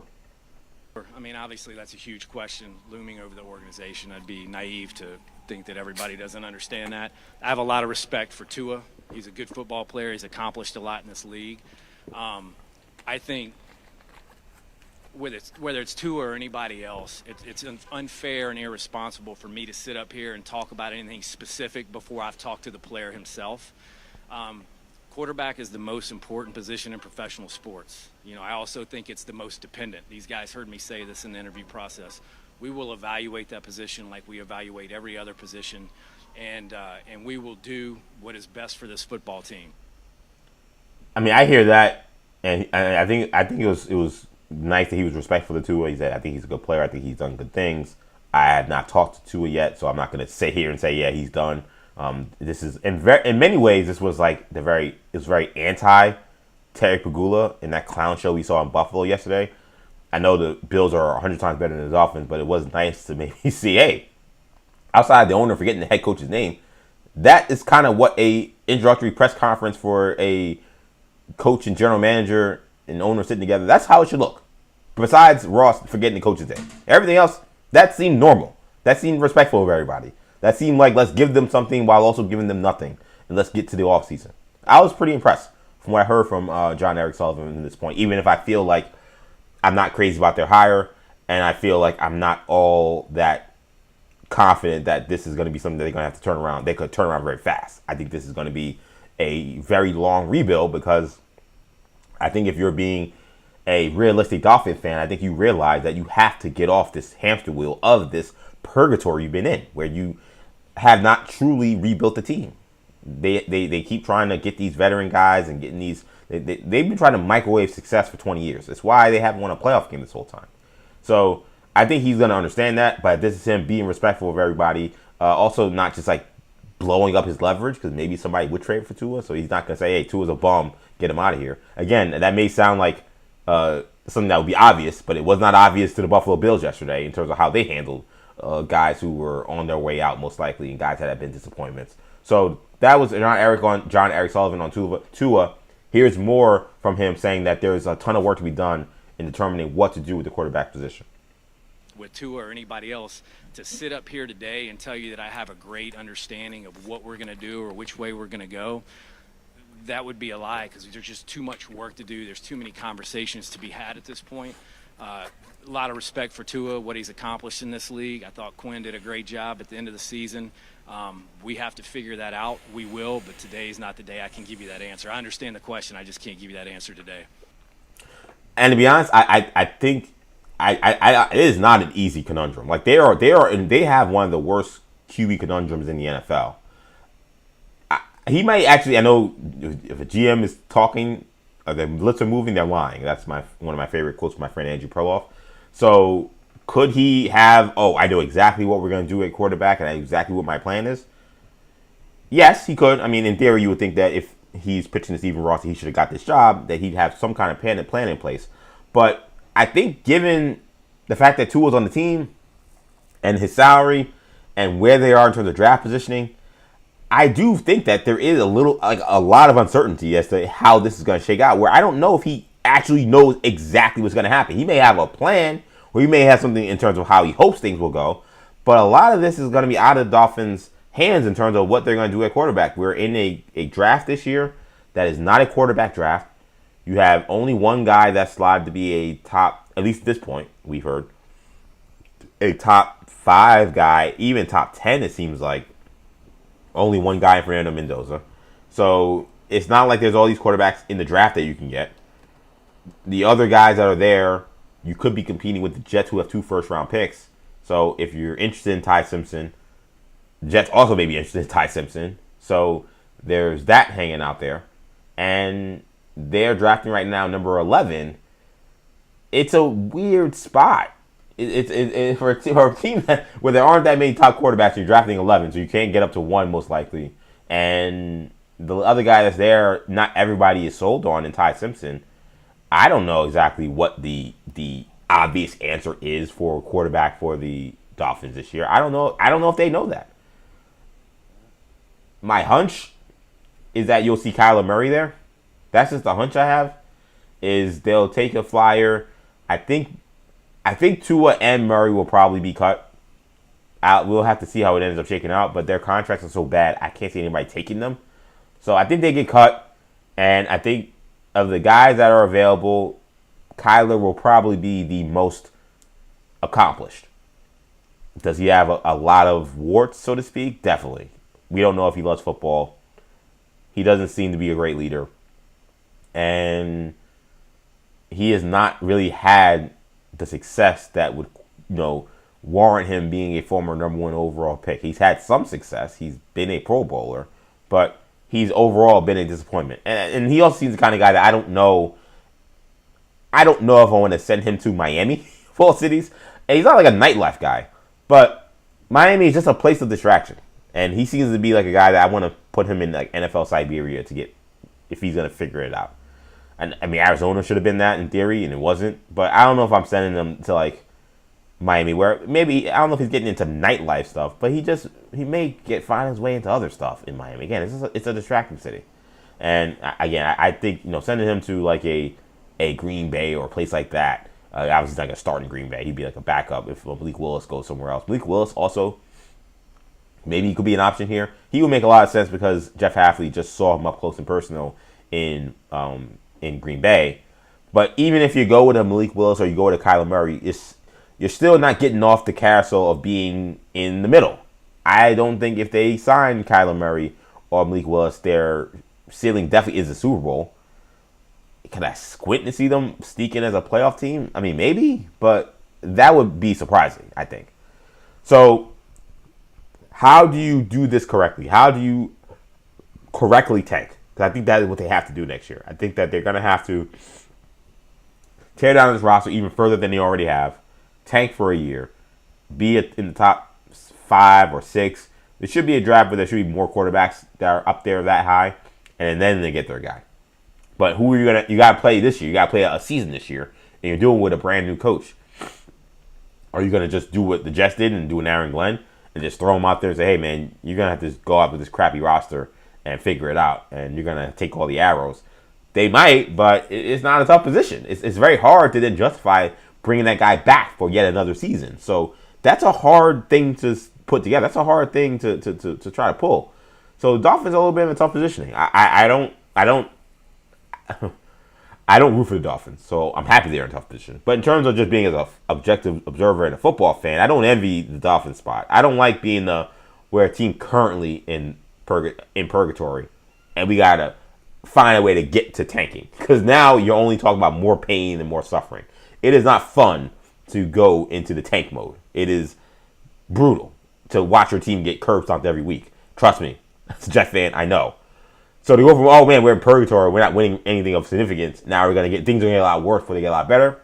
I mean, obviously, that's a huge question looming over the organization. I'd be naive to think that everybody doesn't understand that. I have a lot of respect for Tua. He's a good football player. He's accomplished a lot in this league. I think whether it's Tua or anybody else, it's unfair and irresponsible for me to sit up here and talk about anything specific before I've talked to the player himself. Quarterback is the most important position in professional sports. You know, I also think it's the most dependent. These guys heard me say this in the interview process. We will evaluate that position like we evaluate every other position, and we will do what is best for this football team. I mean, I hear that, and I think it was nice that he was respectful to Tua. He said, I think he's a good player. I think he's done good things. I have not talked to Tua yet, so I'm not going to sit here and say, yeah, he's done. This is in many ways, this was like it was very anti Terry Pagula in that clown show we saw in Buffalo yesterday. I know the Bills are 100 times better than the Dolphins, but it was nice to maybe see, hey, outside the owner forgetting the head coach's name, that is kind of what a introductory press conference for a coach and general manager and owner sitting together, that's how it should look. Besides Ross forgetting the coach's name. Everything else, that seemed normal. That seemed respectful of everybody. That seemed like let's give them something while also giving them nothing. And let's get to the offseason. I was pretty impressed from what I heard from Jon-Eric Sullivan at this point, even if I feel like I'm not crazy about their hire and I feel like I'm not all that confident that this is going to be something that they're going to have to turn around. They could turn around very fast. I think this is going to be a very long rebuild because I think if you're being a realistic Dolphin fan, I think you realize that you have to get off this hamster wheel of this purgatory you've been in, where you have not truly rebuilt the team. They keep trying to get these veteran guys and getting these. They've been trying to microwave success for 20 years. That's why they haven't won a playoff game this whole time. So I think he's going to understand that, but this is him being respectful of everybody. Also, not just like blowing up his leverage, because maybe somebody would trade for Tua, so he's not going to say, hey, Tua's a bum, get him out of here. Again, that may sound like something that would be obvious, but it was not obvious to the Buffalo Bills yesterday in terms of how they handled guys who were on their way out, most likely, and guys that had been disappointments. So that was Jon-Eric Sullivan on Tua. Here's more from him saying that there's a ton of work to be done in determining what to do with the quarterback position. With Tua or anybody else, to sit up here today and tell you that I have a great understanding of what we're going to do or which way we're going to go, that would be a lie, because there's just too much work to do. There's too many conversations to be had at this point. A lot of respect for Tua, what he's accomplished in this league. I thought Quinn did a great job at the end of the season. We have to figure that out. We will, but today is not the day I can give you that answer. I understand the question. I just can't give you that answer today. And to be honest, I think it is not an easy conundrum. Like they have one of the worst QB conundrums in the NFL. He might actually. I know if a GM is talking, the lips are moving, they're lying. That's one of my favorite quotes from my friend Andrew Perloff. So could he have? Oh, I know exactly what we're going to do at quarterback, and I know exactly what my plan is. Yes, he could. I mean, in theory, you would think that if he's pitching to Stephen Ross, he should have got this job, that he'd have some kind of plan in place. But I think given the fact that Tua's on the team and his salary and where they are in terms of draft positioning, I do think that there is a lot of uncertainty as to how this is going to shake out, where I don't know if he actually knows exactly what's going to happen. He may have a plan, or he may have something in terms of how he hopes things will go, but a lot of this is going to be out of the Dolphins' hands in terms of what they're going to do at quarterback. We're in a draft this year that is not a quarterback draft. You have only one guy that's slotted to be a top, at least at this point, we've heard, a top 5 guy, even top 10, it seems like. Only one guy in Fernando Mendoza. So it's not like there's all these quarterbacks in the draft that you can get. The other guys that are there, you could be competing with the Jets, who have 2 first-round picks. So if you're interested in Ty Simpson, the Jets also may be interested in Ty Simpson. So there's that hanging out there. And they're drafting right now number 11. It's a weird spot. It's for a team where there aren't that many top quarterbacks, you're drafting 11, so you can't get up to 1 most likely. And the other guy that's there, not everybody is sold on in Ty Simpson. I don't know exactly what the obvious answer is for a quarterback for the Dolphins this year. I don't know if they know that. my hunch is that you'll see Kyler Murray there. That's just the hunch I have. Is they'll take a flyer. I think Tua and Murray will probably be cut out. We'll have to see how it ends up shaking out. But their contracts are so bad, I can't see anybody taking them. So I think they get cut. And I think of the guys that are available, Kyler will probably be the most accomplished. Does he have a lot of warts, so to speak? Definitely. We don't know if he loves football. He doesn't seem to be a great leader. And he has not really had the success that would, warrant him being a former number 1 overall pick. He's had some success. He's been a Pro Bowler. But he's overall been a disappointment. And he also seems the kind of guy that I don't know if I want to send him to Miami, of all cities. And he's not like a nightlife guy. But Miami is just a place of distraction. And he seems to be like a guy that I want to put him in like NFL Siberia to get, if he's going to figure it out. And I mean, Arizona should have been that in theory, and it wasn't. But I don't know if I'm sending him to like Miami, where maybe, I don't know if he's getting into nightlife stuff, but he may find his way into other stuff in Miami. Again, it's a distracting city. And again, I think, sending him to like a Green Bay or a place like that, obviously he's not going to start in Green Bay. He'd be like a backup if Malik Willis goes somewhere else. Malik Willis also, maybe he could be an option here. He would make a lot of sense because Jeff Hafley just saw him up close and personal in Green Bay. But even if you go with a Malik Willis or you go with a Kyler Murray, you're still not getting off the carousel of being in the middle. I don't think if they sign Kyler Murray or Malik Willis, their ceiling definitely is the Super Bowl. Can I squint to see them sneak in as a playoff team? I mean, maybe, but that would be surprising, I think. So, how do you do this correctly? How do you correctly tank? Because I think that is what they have to do next year. I think that they're going to have to tear down this roster even further than they already have, tank for a year, be in the top 5 or 6. There should be a draft where there should be more quarterbacks that are up there that high, and then they get their guy. But who are you got to play this year? You got to play a season this year, and you're doing it with a brand new coach. Are you going to just do what the Jets did and do an Aaron Glenn and just throw him out there and say, hey, man, you're going to have to go out with this crappy roster and figure it out, and you're going to take all the arrows? They might, but it's not a tough position. It's very hard to then justify bringing that guy back for yet another season. So that's a hard thing to put together. That's a hard thing to try to pull. So the Dolphins are a little bit in a tough positioning. I don't root for the Dolphins, so I'm happy they're in a tough position. But in terms of just being as an objective observer and a football fan, I don't envy the Dolphins spot. I don't like being where a team currently in purgatory, and we gotta find a way to get to tanking, because now you're only talking about more pain and more suffering. It is not fun to go into the tank mode. It is brutal to watch your team get curb stomped every week. Trust me, as a Jet fan, I know. So to go from, oh man, we're in purgatory, we're not winning anything of significance, now we're gonna get things are gonna get a lot worse before they get a lot better.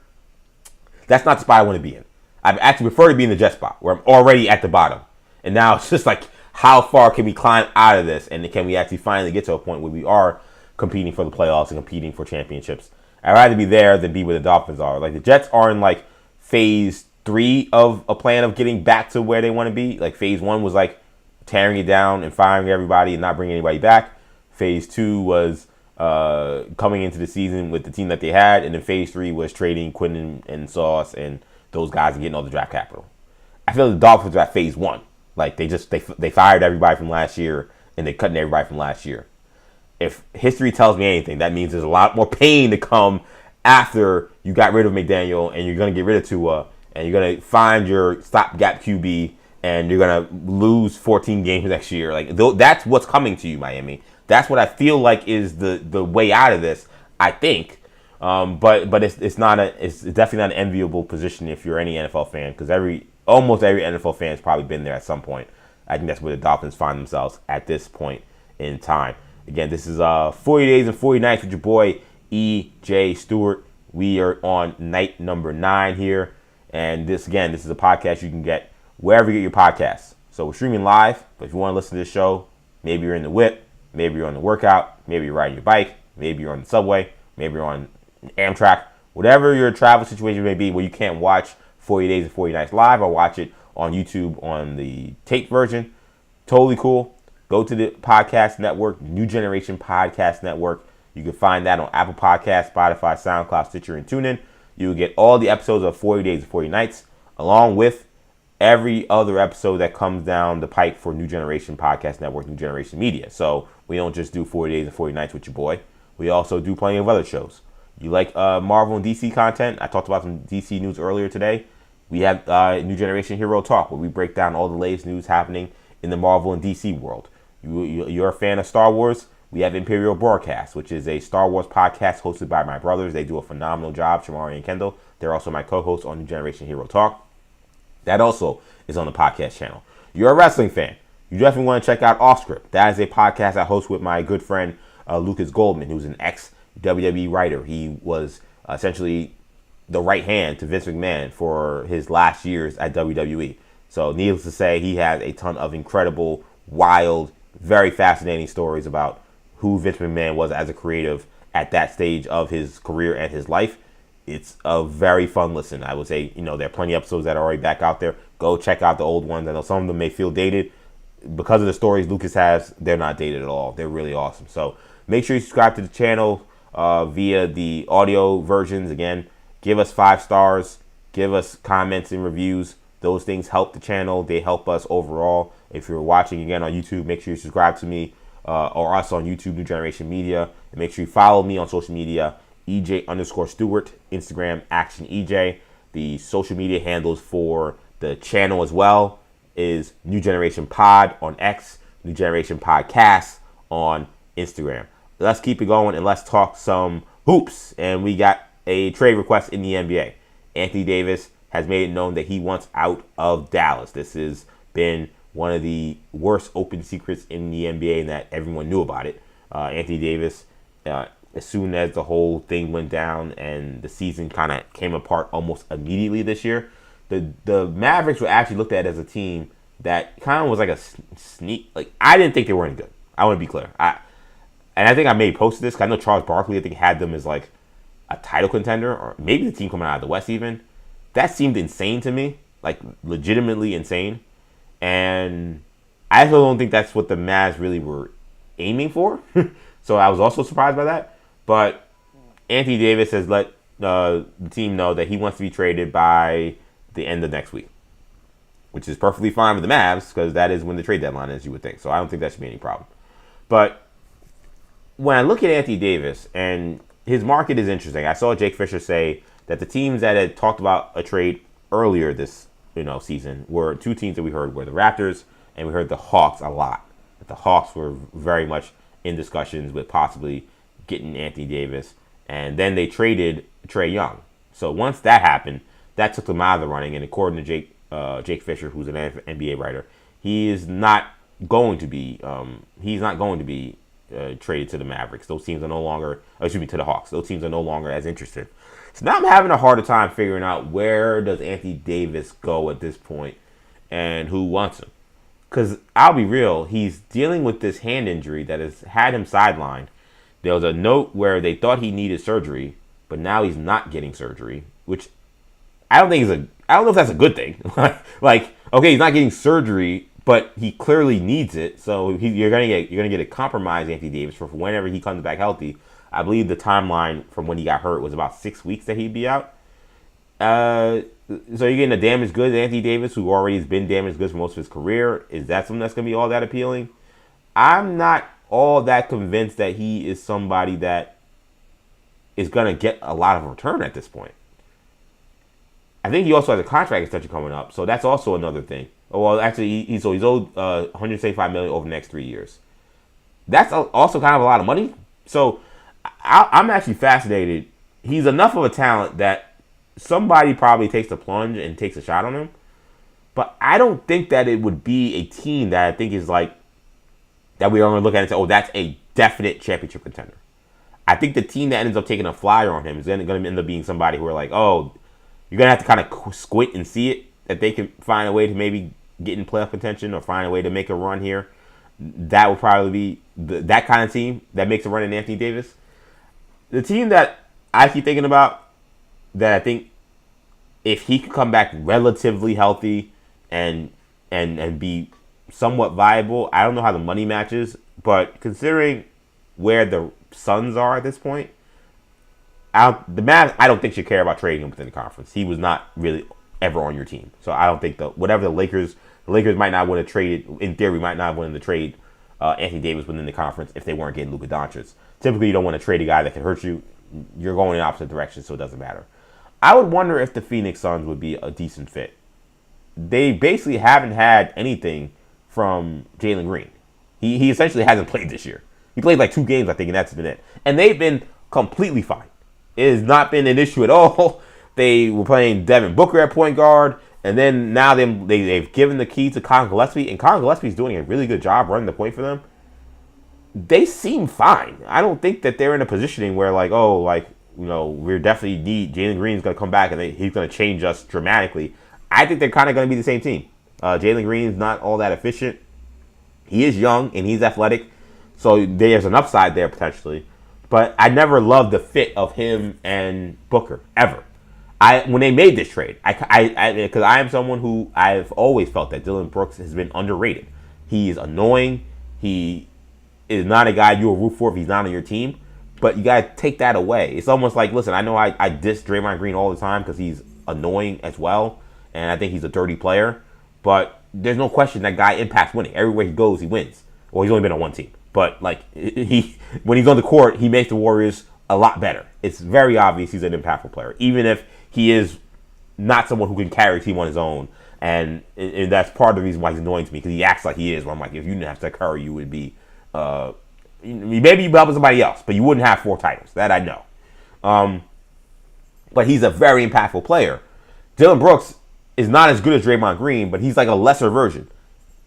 That's not the spot I want to be in. I actually prefer to be in the Jet spot, where I'm already at the bottom, and now it's just like, how far can we climb out of this, and can we actually finally get to a point where we are competing for the playoffs and competing for championships? I'd rather be there than be where the Dolphins are. Like, the Jets are in like phase 3 of a plan of getting back to where they want to be. Like, phase 1 was like tearing it down and firing everybody and not bringing anybody back. Phase 2 was coming into the season with the team that they had, and then phase 3 was trading Quinn and Sauce and those guys and getting all the draft capital. I feel the Dolphins are at phase 1. Like, they fired everybody from last year, and they're cutting everybody from last year. If history tells me anything, that means there's a lot more pain to come after you got rid of McDaniel, and you're going to get rid of Tua, and you're going to find your stopgap QB, and you're going to lose 14 games next year. Like, that's what's coming to you, Miami. That's what I feel like is the way out of this, I think. But it's definitely not an enviable position if you're any NFL fan, because almost every NFL fan has probably been there at some point. I think that's where the Dolphins find themselves at this point in time. Again, this is 40 Days and 40 Nights with your boy E.J. Stewart. We are on night number 9 here. And this is a podcast you can get wherever you get your podcasts. So we're streaming live, but if you want to listen to this show, maybe you're in the whip, maybe you're on the workout, maybe you're riding your bike, maybe you're on the subway, maybe you're on Amtrak, whatever your travel situation may be where you can't watch 40 Days and 40 Nights live or watch it on YouTube on the tape version. Totally cool. go to the podcast network, New Generation Podcast Network. You can find that on Apple Podcasts, Spotify, SoundCloud, Stitcher, and TuneIn. You will get all the episodes of 40 Days and 40 Nights, along with every other episode that comes down the pipe for New Generation Podcast Network, New Generation Media. So we don't just do 40 Days and 40 Nights with your boy. We also do plenty of other shows. You like Marvel and DC content? I talked about some DC news earlier today. We have New Generation Hero Talk, where we break down all the latest news happening in the Marvel and DC world. You're a fan of Star Wars? We have Imperial Broadcast, which is a Star Wars podcast hosted by my brothers. They do a phenomenal job, Shamari and Kendall. They're also my co-hosts on New Generation Hero Talk. That also is on the podcast channel. You're a wrestling fan. You definitely want to check out Off Script. That is a podcast I host with my good friend Lucas Goldman, who's an ex-WWE writer. He was essentially the right hand to Vince McMahon for his last years at WWE. So needless to say, he has a ton of incredible, wild, very fascinating stories about who Vince McMahon was as a creative at that stage of his career and his life. It's a very fun listen. I would say, there are plenty of episodes that are already back out there. Go check out the old ones. I know some of them may feel dated. Because of the stories Lucas has, they're not dated at all. They're really awesome. So make sure you subscribe to the channel via the audio versions. Again, give us 5 stars. Give us comments and reviews. Those things help the channel. They help us overall. If you're watching again on YouTube, make sure you subscribe to me or us on YouTube, New Generation Media. And make sure you follow me on social media, EJ_Stewart, Instagram, Action EJ. The social media handles for the channel as well is New Generation Pod on X, New Generation Podcast on Instagram. Let's keep it going and let's talk some hoops. And we got a trade request in the NBA. Anthony Davis has made it known that he wants out of Dallas. This has been one of the worst open secrets in the NBA and that everyone knew about it. Anthony Davis, as soon as the whole thing went down and the season kind of came apart almost immediately this year, the Mavericks were actually looked at as a team that kind of was like a sneak. Like, I didn't think they were any good. I want to be clear. I think I may have posted this, because I know Charles Barkley, I think, had them as like a title contender, or maybe the team coming out of the West even. That seemed insane to me, like legitimately insane. And I also don't think that's what the Mavs really were aiming for. So I was also surprised by that. But Anthony Davis has let the team know that he wants to be traded by the end of next week, which is perfectly fine with the Mavs, because that is when the trade deadline is, you would think. So I don't think that should be any problem. But when I look at Anthony Davis, and his market is interesting. I saw Jake Fisher say that the teams that had talked about a trade earlier this season were 2 teams that we heard were the Raptors, and we heard the Hawks a lot. The Hawks were very much in discussions with possibly getting Anthony Davis, and then they traded Trae Young. So once that happened, that took them out of the running, and according to Jake Fisher, who's an NBA writer, he's not going to be traded to the Mavericks. Those teams are no longer, to the Hawks. Those teams are no longer as interested. So now I'm having a harder time figuring out where does Anthony Davis go at this point and who wants him. Because I'll be real, he's dealing with this hand injury that has had him sidelined. There was a note where they thought he needed surgery, but now he's not getting surgery, which I don't know if that's a good thing. Like, okay, he's not getting surgery, but he clearly needs it. So you're gonna get a compromised Anthony Davis for whenever he comes back healthy. I believe the timeline from when he got hurt was about 6 weeks that he'd be out. So you're getting a damaged goods Anthony Davis, who already has been damaged goods for most of his career. Is that something that's going to be all that appealing? I'm not all that convinced that he is somebody that is going to get a lot of return at this point. I think he also has a contract extension coming up, so that's also another thing. Well, actually, he's owed $175 million over the next 3 years. That's also kind of a lot of money. So I'm actually fascinated. He's enough of a talent that somebody probably takes the plunge and takes a shot on him. But I don't think that it would be a team that I think is like, that we are going to look at and say, oh, that's a definite championship contender. I think the team that ends up taking a flyer on him is going to end up being somebody who are like, oh, you're going to have to kind of squint and see it, that they can find a way to maybe get in playoff contention or find a way to make a run here. That would probably be that kind of team that makes a run in Anthony Davis. The team that I keep thinking about, that I think if he could come back relatively healthy and be somewhat viable. I don't know how the money matches, but considering where the Suns are at this point, the Mavs, I don't think should care about trading him within the conference. He was not really ever on your team, so I don't think whatever the Lakers might not want to trade. In theory, might not want to trade Anthony Davis within the conference if they weren't getting Luka Doncic. Typically, you don't want to trade a guy that can hurt you. You're going in the opposite direction, so it doesn't matter. I would wonder if the Phoenix Suns would be a decent fit. They basically haven't had anything from Jalen Green. He essentially hasn't played this year. He played like 2 games, I think, and that's been it. And they've been completely fine. It has not been an issue at all. They were playing Devin Booker at point guard, and then now they've given the key to Colin Gillespie, and Colin Gillespie is doing a really good job running the point for them. They seem fine. I don't think that they're in a positioning where we definitely need Jalen Green's going to come back and he's going to change us dramatically. I think they're kind of going to be the same team. Jalen Green's not all that efficient. He is young and he's athletic, so there's an upside there potentially. But I never loved the fit of him and Booker ever. When they made this trade, because I am someone who I've always felt that Dillon Brooks has been underrated. He is annoying. He is not a guy you'll root for if he's not on your team. But you got to take that away. It's almost like, listen, I know I diss Draymond Green all the time because he's annoying as well. And I think he's a dirty player. But there's no question that guy impacts winning. Everywhere he goes, he wins. Well, he's only been on one team. But when he's on the court, he makes the Warriors a lot better. It's very obvious he's an impactful player. Even if he is not someone who can carry a team on his own. And that's part of the reason why he's annoying to me. Because he acts like he is. Where I'm like, if you didn't have Steph Curry, you would be... maybe you'd be helping somebody else, but you wouldn't have 4 titles. That I know. But he's a very impactful player. Dillon Brooks is not as good as Draymond Green, but he's like a lesser version.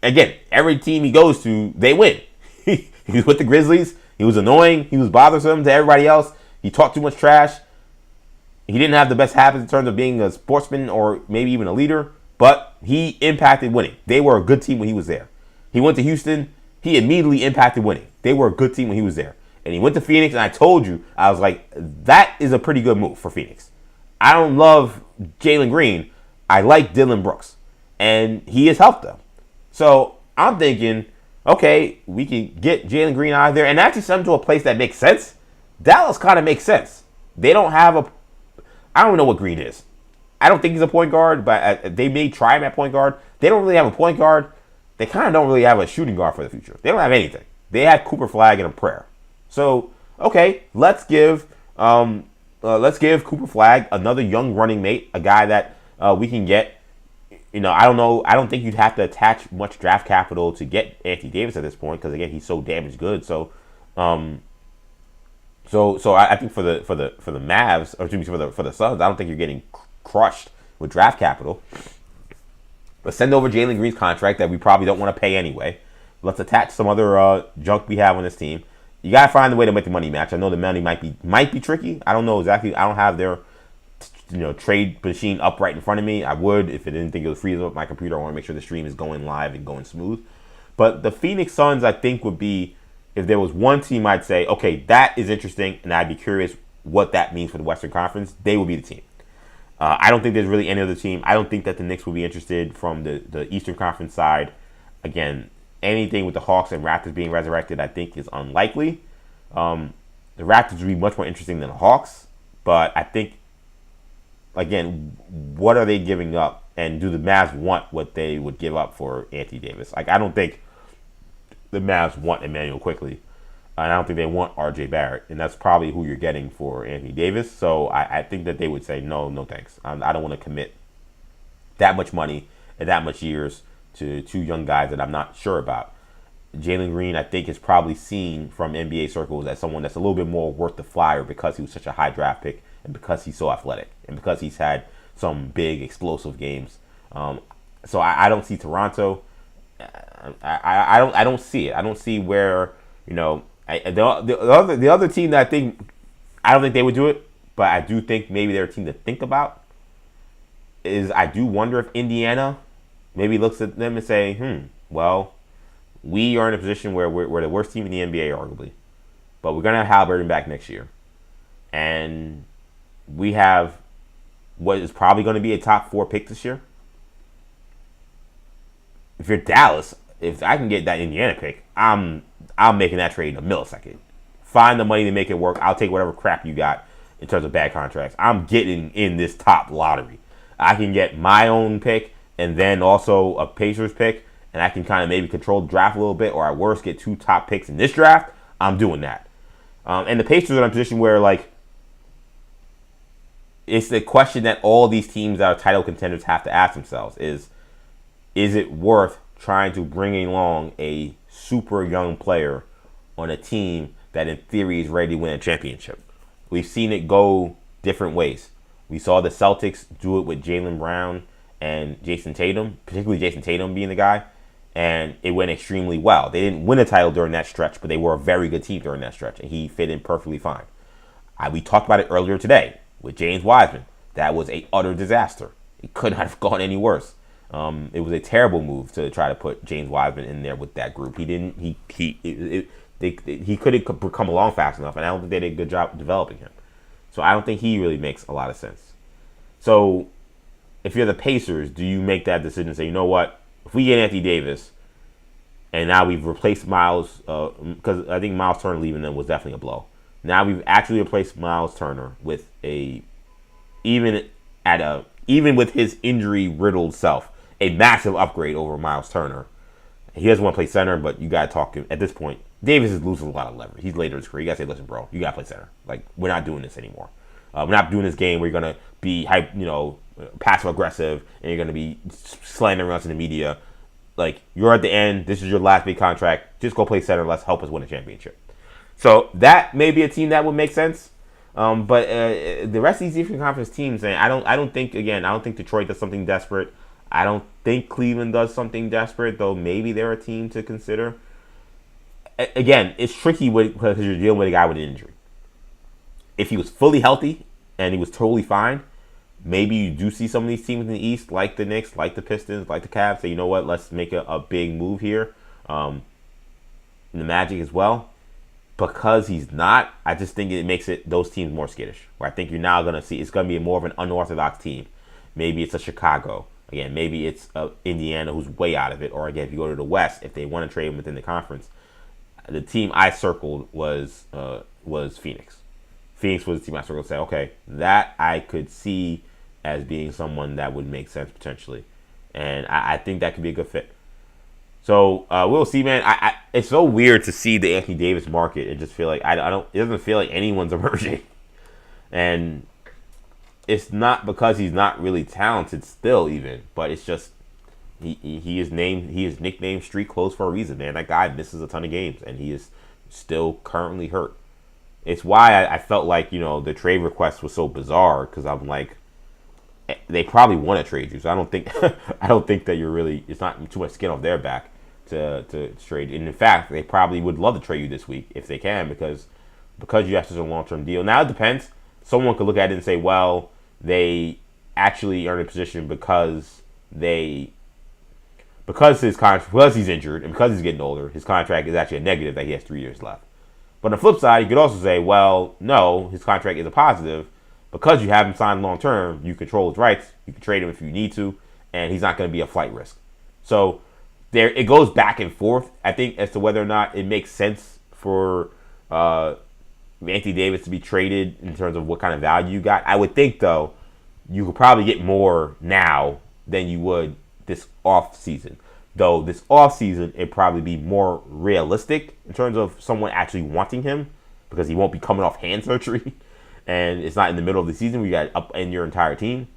Again, every team he goes to, they win. He was with the Grizzlies. He was annoying. He was bothersome to everybody else. He talked too much trash. He didn't have the best habits in terms of being a sportsman or maybe even a leader, but he impacted winning. They were a good team when he was there. He went to Houston. He immediately impacted winning. They were a good team when he was there. And he went to Phoenix, and I told you, I was like, that is a pretty good move for Phoenix. I don't love Jalen Green. I like Dillon Brooks. And he has helped them. So I'm thinking, okay, we can get Jalen Green out of there and actually send him to a place that makes sense. Dallas kind of makes sense. They don't have I don't know what Green is. I don't think he's a point guard, but they may try him at point guard. They don't really have a point guard. They kind of don't really have a shooting guard for the future. They don't have anything. They had Cooper Flag and a prayer. So, okay, let's give Cooper Flag another young running mate, a guy that we can get. I don't know. I don't think you'd have to attach much draft capital to get Anthony Davis at this point because again, he's so damaged good. So, I think for the Mavs, or excuse me, for the Suns, I don't think you're getting crushed with draft capital. But send over Jalen Green's contract that we probably don't want to pay anyway. Let's attach some other junk we have on this team. You gotta find a way to make the money match. I know the money might be tricky. I don't know exactly. I don't have their trade machine up right in front of me. I would if it didn't think it would freeze up my computer. I want to make sure the stream is going live and going smooth. But the Phoenix Suns, I think, would be, if there was one team I'd say, okay, that is interesting, and I'd be curious what that means for the Western Conference. They would be the team. I don't think there's really any other team. I don't think that the Knicks will be interested from the Eastern Conference side. Again, anything with the Hawks and Raptors being resurrected, I think, is unlikely. The Raptors would be much more interesting than the Hawks. But I think, again, what are they giving up? And do the Mavs want what they would give up for Anthony Davis? I don't think the Mavs want Emmanuel Quickley. And I don't think they want R.J. Barrett. And that's probably who you're getting for Anthony Davis. So I think that they would say, no thanks. I don't want to commit that much money and that much years to 2 young guys that I'm not sure about. Jalen Green, I think, is probably seen from NBA circles as someone that's a little bit more worth the flyer because he was such a high draft pick and because he's so athletic and because he's had some big explosive games. So I don't see Toronto. I don't see it. I don't see where, the other team that I don't think they would do it, but I do think maybe they're a team to think about is I do wonder if Indiana maybe looks at them and say, well, we are in a position where we're the worst team in the NBA, arguably, but we're going to have Halliburton back next year. And we have what is probably going to be a top 4 pick this year. If you're Dallas, if I can get that Indiana pick, I'm making that trade in a millisecond. Find the money to make it work. I'll take whatever crap you got in terms of bad contracts. I'm getting in this top lottery. I can get my own pick and then also a Pacers pick, and I can kind of maybe control the draft a little bit, or at worst get 2 top picks in this draft. I'm doing that. And the Pacers are in a position where, like, it's the question that all these teams that are title contenders have to ask themselves is it worth trying to bring along a super young player on a team that in theory is ready to win a championship? We've seen it go different ways. We saw the Celtics do it with Jaylen Brown and Jason Tatum, particularly Jason Tatum being the guy, and it went extremely well. They didn't win a title during that stretch, but they were a very good team during that stretch, and he fit in perfectly fine. We talked about it earlier today with James Wiseman. That was a utter disaster. It could not have gone any worse. It was a terrible move to try to put James Wiseman in there with that group. He didn't. He couldn't come along fast enough, and I don't think they did a good job developing him. So I don't think he really makes a lot of sense. So if you're the Pacers, do you make that decision and say, you know what, if we get Anthony Davis, and now we've replaced Miles, because I think Miles Turner leaving them was definitely a blow. Now we've actually replaced Miles Turner with even with his injury-riddled self, a massive upgrade over Miles Turner. He doesn't want to play center, but you got to talk at this point. Davis is losing a lot of leverage. He's later in his career. You got to say, listen, bro, you got to play center. Like, we're not doing this anymore. We're not doing this game where you're going to be passive-aggressive and you're going to be slandering us in the media. Like, you're at the end. This is your last big contract. Just go play center. Let's help us win a championship. So that may be a team that would make sense. But the rest of these Eastern Conference teams, I don't think Detroit does something desperate. I don't think Cleveland does something desperate, though maybe they're a team to consider. Again, it's tricky because you're dealing with a guy with an injury. If he was fully healthy and he was totally fine, maybe you do see some of these teams in the East, like the Knicks, like the Pistons, like the Cavs, say, you know what, let's make a big move here. The Magic as well. Because he's not, I just think it makes those teams more skittish. Where I think you're now going to see it's going to be more of an unorthodox team. Maybe it's a Chicago. Again, maybe it's Indiana who's way out of it. Or again, if you go to the West, if they want to trade him within the conference, the team I circled was Phoenix. Phoenix was the team I circled and said, okay, that I could see as being someone that would make sense potentially. And I think that could be a good fit. So we'll see, man. It's so weird to see the Anthony Davis market and just feel like it doesn't feel like anyone's emerging. And it's not because he's not really talented still, even, but it's just he is nicknamed street clothes for a reason, man. That guy misses a ton of games and he is still currently hurt. It's why I felt like, the trade request was so bizarre, because I'm like, they probably want to trade you. So I don't think that it's not too much skin off their back to trade. And in fact, they probably would love to trade you this week if they can, because you have such a long-term deal. Now it depends. Someone could look at it and say, well, they actually are in a position because he's injured and because he's getting older, his contract is actually a negative that he has 3 years left. But on the flip side, you could also say, well, no, his contract is a positive. Because you have him signed long-term, you control his rights. You can trade him if you need to, and he's not going to be a flight risk. So it goes back and forth, I think, as to whether or not it makes sense for Anthony Davis to be traded in terms of what kind of value you got. I would think, though, you could probably get more now than you would this off-season. Though this off-season, it'd probably be more realistic in terms of someone actually wanting him, because he won't be coming off hand surgery. And it's not in the middle of the season where you got to upend your entire team.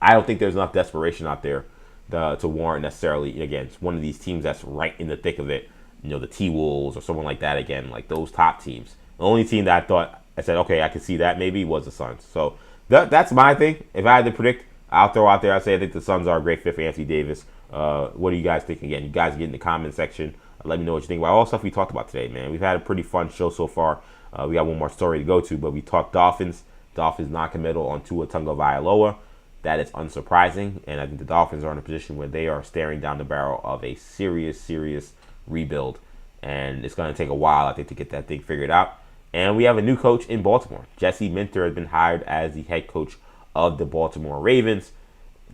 I don't think there's enough desperation out there to warrant necessarily, again, it's one of these teams that's right in the thick of it. The T-Wolves or someone like that, again, like those top teams. The only team that I said, okay, I could see that maybe was the Suns. So that's my thing. If I had to predict, I'll throw out there, I'd say I think the Suns are a great fit for Anthony Davis. What do you guys think? Again, you guys get in the comment section. Let me know what you think about all the stuff we talked about today, man. We've had a pretty fun show so far. We got one more story to go to, but we talked Dolphins. Dolphins non-committal on Tua Tagovailoa. That is unsurprising, and I think the Dolphins are in a position where they are staring down the barrel of a serious, serious rebuild, and it's going to take a while, I think, to get that thing figured out. And we have a new coach in Baltimore. Jesse Minter has been hired as the head coach of the Baltimore Ravens.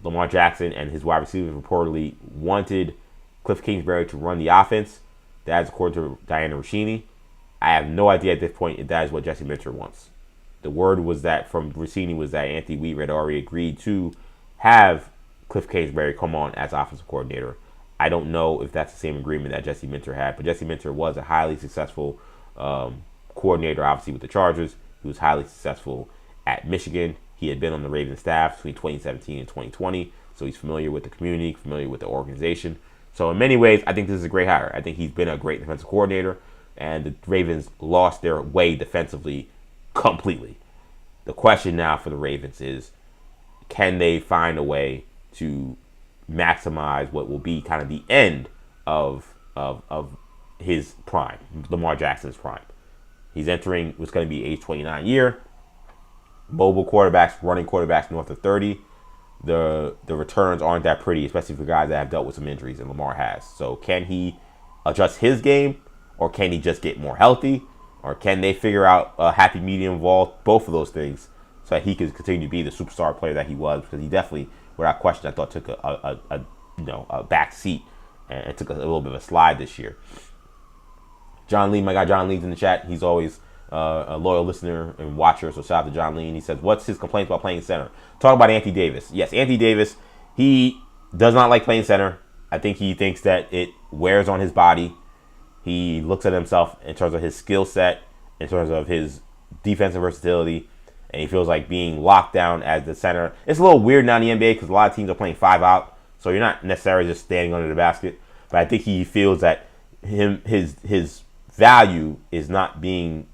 Lamar Jackson and his wide receivers reportedly wanted Cliff Kingsbury to run the offense. That is according to Diana Rossini. I have no idea at this point if that is what Jesse Minter wants. The word was that from Rossini was that Anthony Weaver had already agreed to have Cliff Kingsbury come on as offensive coordinator. I don't know if that's the same agreement that Jesse Minter had, but Jesse Minter was a highly successful coordinator, obviously, with the Chargers. He was highly successful at Michigan. He had been on the Ravens staff between 2017 and 2020, so he's familiar with the community, familiar with the organization. So in many ways, I think this is a great hire. I think he's been a great defensive coordinator, and the Ravens lost their way defensively completely. The question now for the Ravens is, can they find a way to maximize what will be kind of the end of his prime, Lamar Jackson's prime? He's entering what's going to be age 29 year. Mobile quarterbacks, running quarterbacks north of 30. The returns aren't that pretty, especially for guys that have dealt with some injuries, and Lamar has. So can he adjust his game, or can he just get more healthy, or can they figure out a happy medium involved, both of those things, so that he can continue to be the superstar player that he was? Because he definitely, without question, I thought took a back seat and took a little bit of a slide this year. John Lee, my guy John Lee's in the chat. He's always a loyal listener and watcher, so shout out to John Lee. And he says, what's his complaints about playing center? Talk about Anthony Davis. Yes, Anthony Davis, he does not like playing center. I think he thinks that it wears on his body. He looks at himself in terms of his skill set, in terms of his defensive versatility, and he feels like being locked down as the center. It's a little weird now in the NBA because a lot of teams are playing 5 out, so you're not necessarily just standing under the basket. But I think he feels that his value is not being,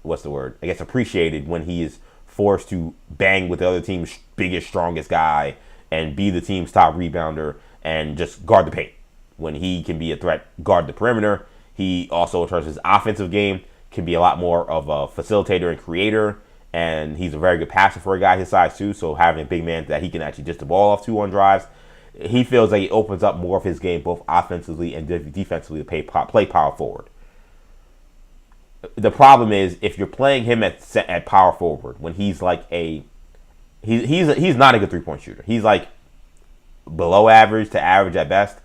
appreciated when he is forced to bang with the other team's biggest, strongest guy and be the team's top rebounder and just guard the paint. When he can be a threat, guard the perimeter. He also, in terms of his offensive game, can be a lot more of a facilitator and creator, and he's a very good passer for a guy his size too, so having a big man that he can actually dish the ball off to on drives, he feels like he opens up more of his game both offensively and defensively to play power forward. The problem is if you're playing him at power forward when he's like he's not a good three-point shooter. He's like below average to average at best.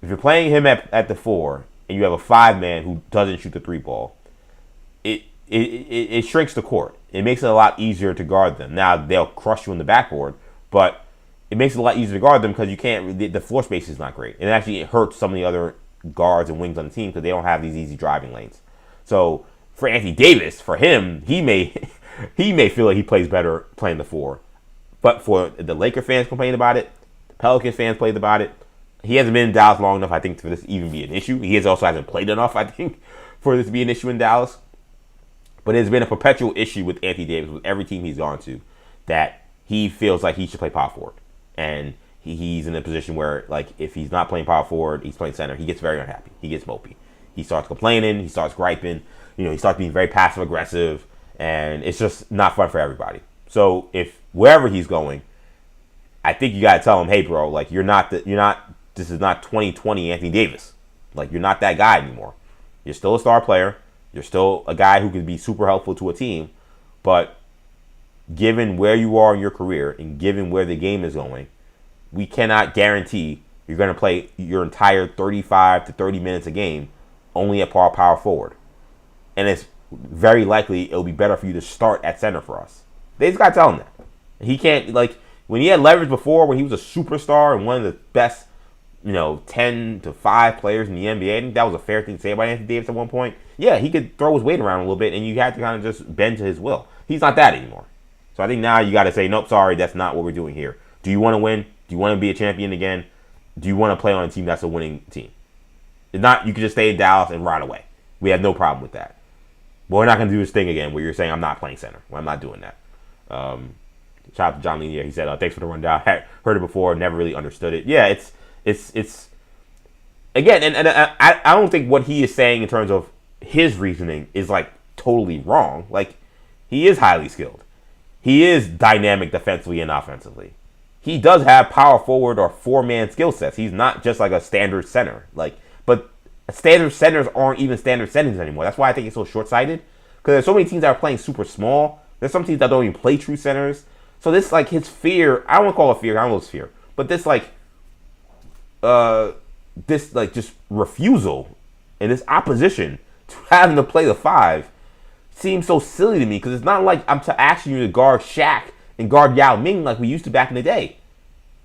If you're playing him at the 4 and you have a 5-man who doesn't shoot the 3 ball, it shrinks the court. It makes it a lot easier to guard them. Now they'll crush you in the backboard, but it makes it a lot easier to guard them because you can't. The floor space is not great. And actually, it hurts some of the other guards and wings on the team because they don't have these easy driving lanes. So for Anthony Davis, for him, he may feel like he plays better playing the 4. But for the Laker fans complaining about it, the Pelicans fans played about it. He hasn't been in Dallas long enough, I think, for this to even be an issue. He also hasn't played enough, I think, for this to be an issue in Dallas. But it's been a perpetual issue with Anthony Davis, with every team he's gone to, that he feels like he should play power forward. And he's in a position where, like, if he's not playing power forward, he's playing center, he gets very unhappy. He gets mopey. He starts complaining. He starts griping. He starts being very passive-aggressive. And it's just not fun for everybody. So if wherever he's going, I think you got to tell him, hey, bro, like, this is not 2020 Anthony Davis. Like, you're not that guy anymore. You're still a star player. You're still a guy who can be super helpful to a team. But given where you are in your career and given where the game is going, we cannot guarantee you're going to play your entire 35 to 30 minutes a game only at power forward. And it's very likely it'll be better for you to start at center for us. They just got to tell him that. He can't, like, when he had leverage before, when he was a superstar and one of the best 10 to 5 players in the NBA. I think that was a fair thing to say about Anthony Davis at one point. Yeah, he could throw his weight around a little bit, and you had to kind of just bend to his will. He's not that anymore. So I think now you got to say, nope, sorry, that's not what we're doing here. Do you want to win? Do you want to be a champion again? Do you want to play on a team that's a winning team? If not, you can just stay in Dallas and ride away. We have no problem with that. But we're not going to do this thing again where you're saying I'm not playing center. Well, I'm not doing that. Shout out to John Lee. He said, thanks for the rundown. Had heard it before, never really understood it. Yeah, it's again, and I don't think what he is saying in terms of his reasoning is like totally wrong. Like, he is highly skilled. He is dynamic defensively and offensively. He does have power forward or 4-man skill sets. He's not just like a standard center. But standard centers aren't even standard centers anymore. That's why I think it's so short-sighted. Because there's so many teams that are playing super small. There's some teams that don't even play true centers. So this, like, his fear, I don't want to call it fear, I don't know it's fear. But this, like, this like just refusal and this opposition to having to play the 5 seems so silly to me because it's not like I'm asking you to guard Shaq and guard Yao Ming like we used to back in the day.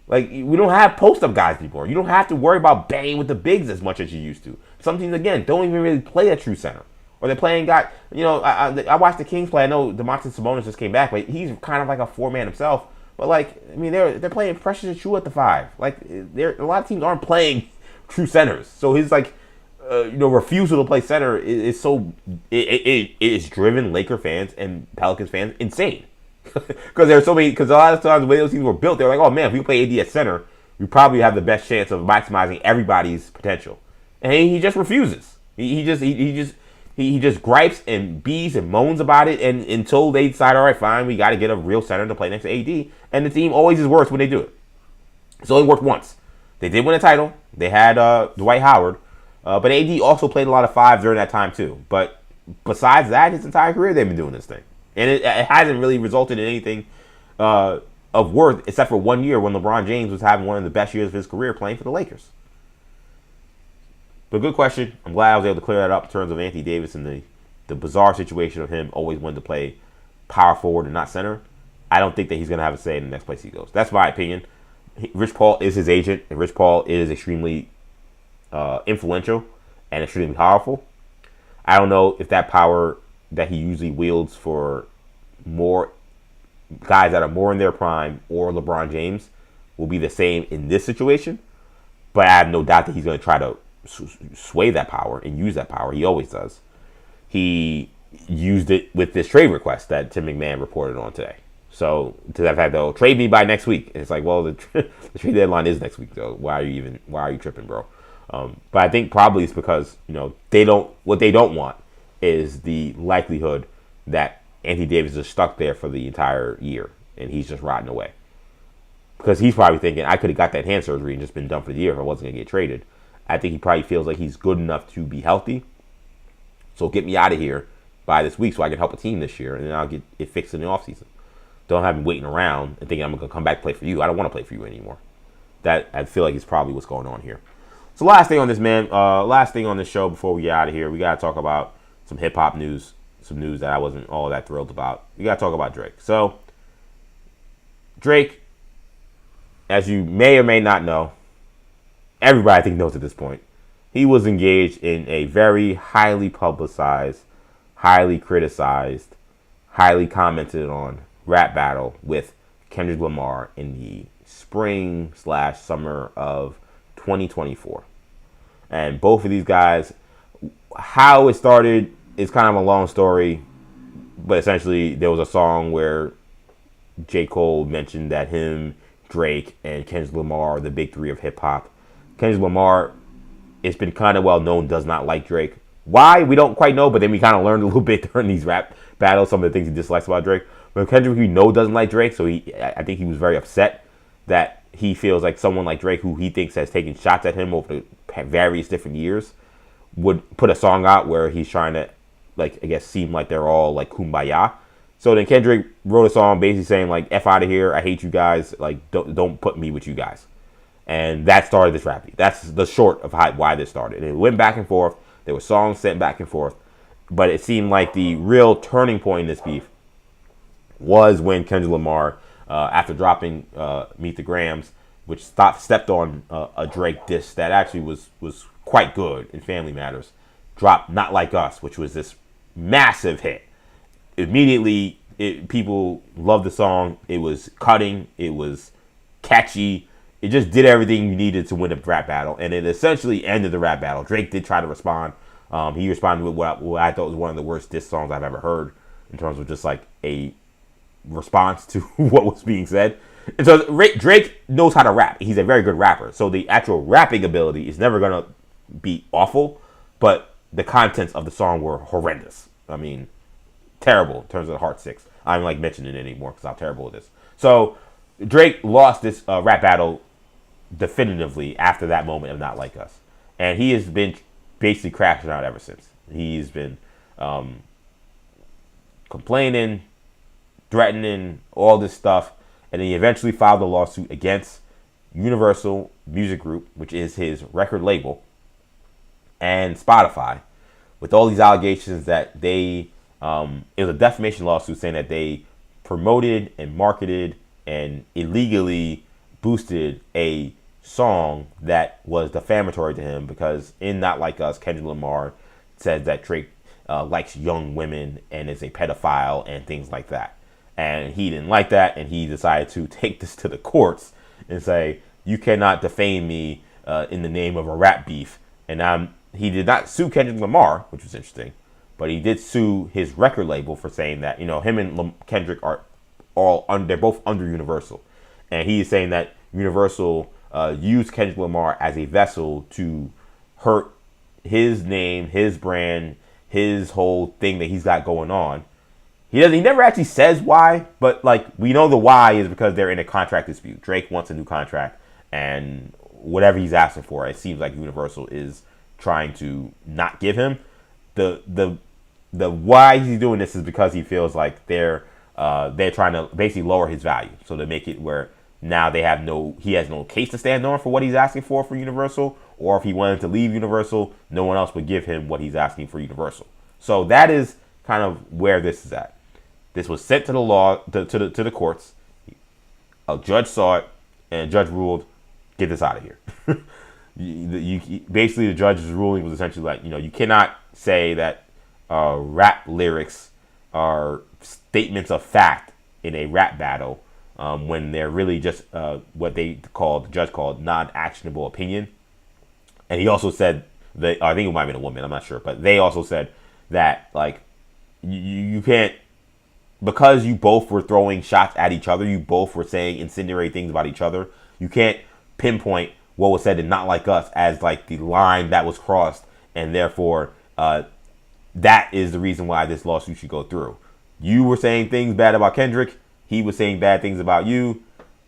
Like, we don't have post-up guys anymore. You don't have to worry about banging with the bigs as much as you used to. Some teams, again, don't even really play a true center. Or they're playing guy, I watched the Kings play. I know DeMontis Sabonis just came back, but he's kind of like a 4-man himself. But, like, I mean, they're playing Precious Achiuwa at the 5. Like, a lot of teams aren't playing true centers. So his, like, refusal to play center is so, it is driven Laker fans and Pelicans fans insane. Because there's so many. Because a lot of times the way those teams were built, they're like, oh man, if we play AD at center, we probably have the best chance of maximizing everybody's potential. And he just refuses. He just gripes and bees and moans about it, and until they decide, all right, fine, we got to get a real center to play next to AD. And the team always is worse when they do it. It's only worked once. They did win a title. They had Dwight Howard, but AD also played a lot of 5 during that time too. But besides that, his entire career they've been doing this thing. And it hasn't really resulted in anything of worth except for 1 year when LeBron James was having one of the best years of his career playing for the Lakers. But good question. I'm glad I was able to clear that up in terms of Anthony Davis and the bizarre situation of him always wanting to play power forward and not center. I don't think that he's going to have a say in the next place he goes. That's my opinion. Rich Paul is his agent, and Rich Paul is extremely influential and extremely powerful. I don't know if that power that he usually wields for more guys that are more in their prime or LeBron James will be the same in this situation. But I have no doubt that he's going to try to sway that power and use that power. He always does. He used it with this trade request that Tim McMahon reported on today. So to that fact, they'll trade me by next week. And it's like, well, the trade deadline is next week, though. Why are you tripping, bro? But I think probably it's because what they don't want is the likelihood that Anthony Davis is stuck there for the entire year and he's just rotting away. Because he's probably thinking, I could have got that hand surgery and just been done for the year if I wasn't going to get traded. I think he probably feels like he's good enough to be healthy. So get me out of here by this week so I can help a team this year and then I'll get it fixed in the offseason. Don't have me waiting around and thinking I'm going to come back and play for you. I don't want to play for you anymore. That I feel like is probably what's going on here. So last thing on this, man. Last thing on this show before we get out of here. We got to talk about some hip-hop news. Some news that I wasn't all that thrilled about. We got to talk about Drake. So, Drake, as you may or may not know, everybody I think knows at this point, he was engaged in a very highly publicized, highly criticized, highly commented on rap battle with Kendrick Lamar in the spring/summer of 2024. And both of these guys, how it started is kind of a long story, but essentially there was a song where J. Cole mentioned that him, Drake, and Kendrick Lamar are the big 3 of hip-hop. Kendrick Lamar, it's been kind of well known, does not like Drake. Why? We don't quite know, but then we kind of learned a little bit during these rap battles, some of the things he dislikes about Drake. But Kendrick, we know, doesn't like Drake, so I think he was very upset that he feels like someone like Drake, who he thinks has taken shots at him over various different years, would put a song out where he's trying to, like, I guess, seem like they're all, like, kumbaya. So then Kendrick wrote a song basically saying, like, F out of here, I hate you guys, like, don't put me with you guys. And that started this rap beef. That's the short of why this started. And it went back and forth. There were songs sent back and forth. But it seemed like the real turning point in this beef was when Kendrick Lamar, after dropping Meet the Grams, which stepped on a Drake diss that actually was quite good in Family Matters, dropped Not Like Us, which was this massive hit. Immediately, people loved the song. It was cutting. It was catchy. It just did everything you needed to win a rap battle, and it essentially ended the rap battle. Drake did try to respond. He responded with what I thought was one of the worst diss songs I've ever heard in terms of just like a response to what was being said. And so Drake knows how to rap. He's a very good rapper. So the actual rapping ability is never going to be awful, but the contents of the song were horrendous. I mean, terrible in terms of the Heart 6. I don't like mentioning it anymore because how terrible it is. So Drake lost this rap battle definitively after that moment of Not Like Us. And he has been basically crashing out ever since. He's been complaining, threatening, all this stuff. And then he eventually filed a lawsuit against Universal Music Group, which is his record label, and Spotify, with all these allegations that it was a defamation lawsuit saying that they promoted and marketed and illegally boosted a song that was defamatory to him, because in Not Like Us, Kendrick Lamar says that Drake likes young women and is a pedophile and things like that. And he didn't like that, and he decided to take this to the courts and say, you cannot defame me in the name of a rap beef. And he did not sue Kendrick Lamar, which was interesting, but he did sue his record label for saying that, him and Kendrick are they're both under Universal. And he is saying that Universal used Kendrick Lamar as a vessel to hurt his name, his brand, his whole thing that he's got going on. He never actually says why, but we know the why is because they're in a contract dispute. Drake wants a new contract, and whatever he's asking for, it seems like Universal is trying to not give him. The why he's doing this is because he feels like they're trying to basically lower his value, so to make it where now he has no case to stand on for what he's asking for Universal, or if he wanted to leave Universal, no one else would give him what he's asking for Universal. So that is kind of where this is at. This was sent to the courts. A judge saw it, and a judge ruled, get this out of here. Basically, the judge's ruling was essentially like, you cannot say that rap lyrics are statements of fact in a rap battle when they're really just what the judge called non-actionable opinion. And he also said that, I think it might have been a woman, I'm not sure, but they also said that you can't, because you both were throwing shots at each other, you both were saying incendiary things about each other, you can't pinpoint what was said in Not Like Us as the line that was crossed, and therefore that is the reason why this lawsuit should go through. You were saying things bad about Kendrick, he was saying bad things about you,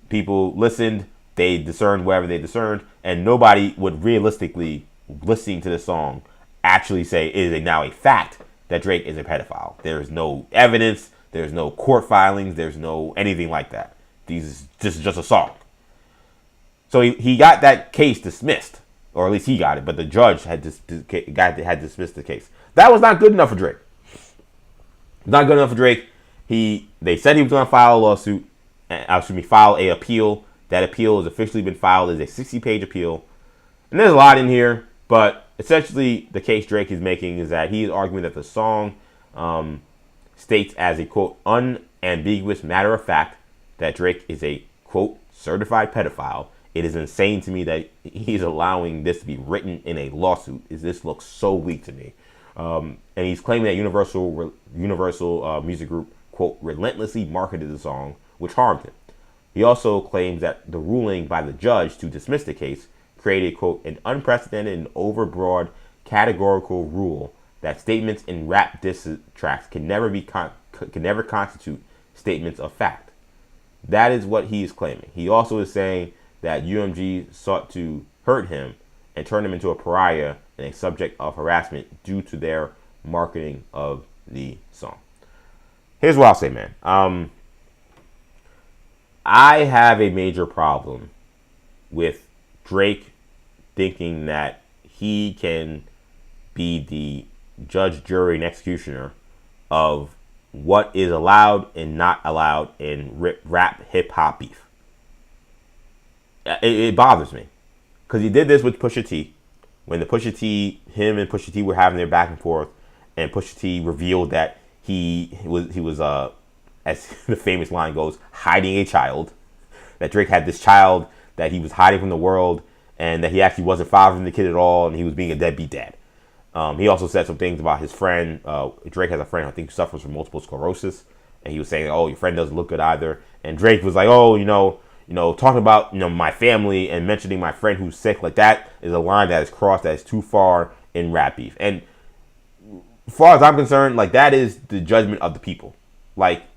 people listened, they discerned wherever they discerned, and nobody would realistically, listening to the song, actually say it is now a fact that Drake is a pedophile. There's no evidence, there's no court filings, there's no anything like that. This is just a song. So he got that case dismissed, or at least he got it, but the judge had dismissed the case. That was not good enough for Drake. Not good enough for Drake. They said he was going to file a lawsuit, file a appeal. That appeal has officially been filed as a 60-page appeal. And there's a lot in here, but essentially the case Drake is making is that he is arguing that the song states as a, quote, unambiguous matter of fact that Drake is a, quote, certified pedophile. It is insane to me that he's allowing this to be written in a lawsuit. This looks so weak to me. And he's claiming that Universal Music Group, quote, relentlessly marketed the song, which harmed him. He also claims that the ruling by the judge to dismiss the case created, quote, an unprecedented and overbroad categorical rule that statements in rap diss tracks can never constitute statements of fact. That is what he is claiming. He also is saying that UMG sought to hurt him and turn him into a pariah and a subject of harassment due to their marketing of the song. Here's what I'll say, man. I have a major problem with Drake thinking that he can be the judge, jury, and executioner of what is allowed and not allowed in rap hip-hop beef. It bothers me because he did this with Pusha T. When him and Pusha T were having their back and forth, and Pusha T revealed that he was as the famous line goes, hiding a child. That Drake had this child that he was hiding from the world, and that he actually wasn't fathering the kid at all, and he was being a deadbeat dad. He also said some things about his friend. Drake has a friend I think who suffers from multiple sclerosis, and he was saying, "Oh, your friend doesn't look good either." And Drake was like, "Oh, talking about my family and mentioning my friend who's sick, like that is a line that is crossed, that is too far in rap beef." And as far as I'm concerned, that is the judgment of the people.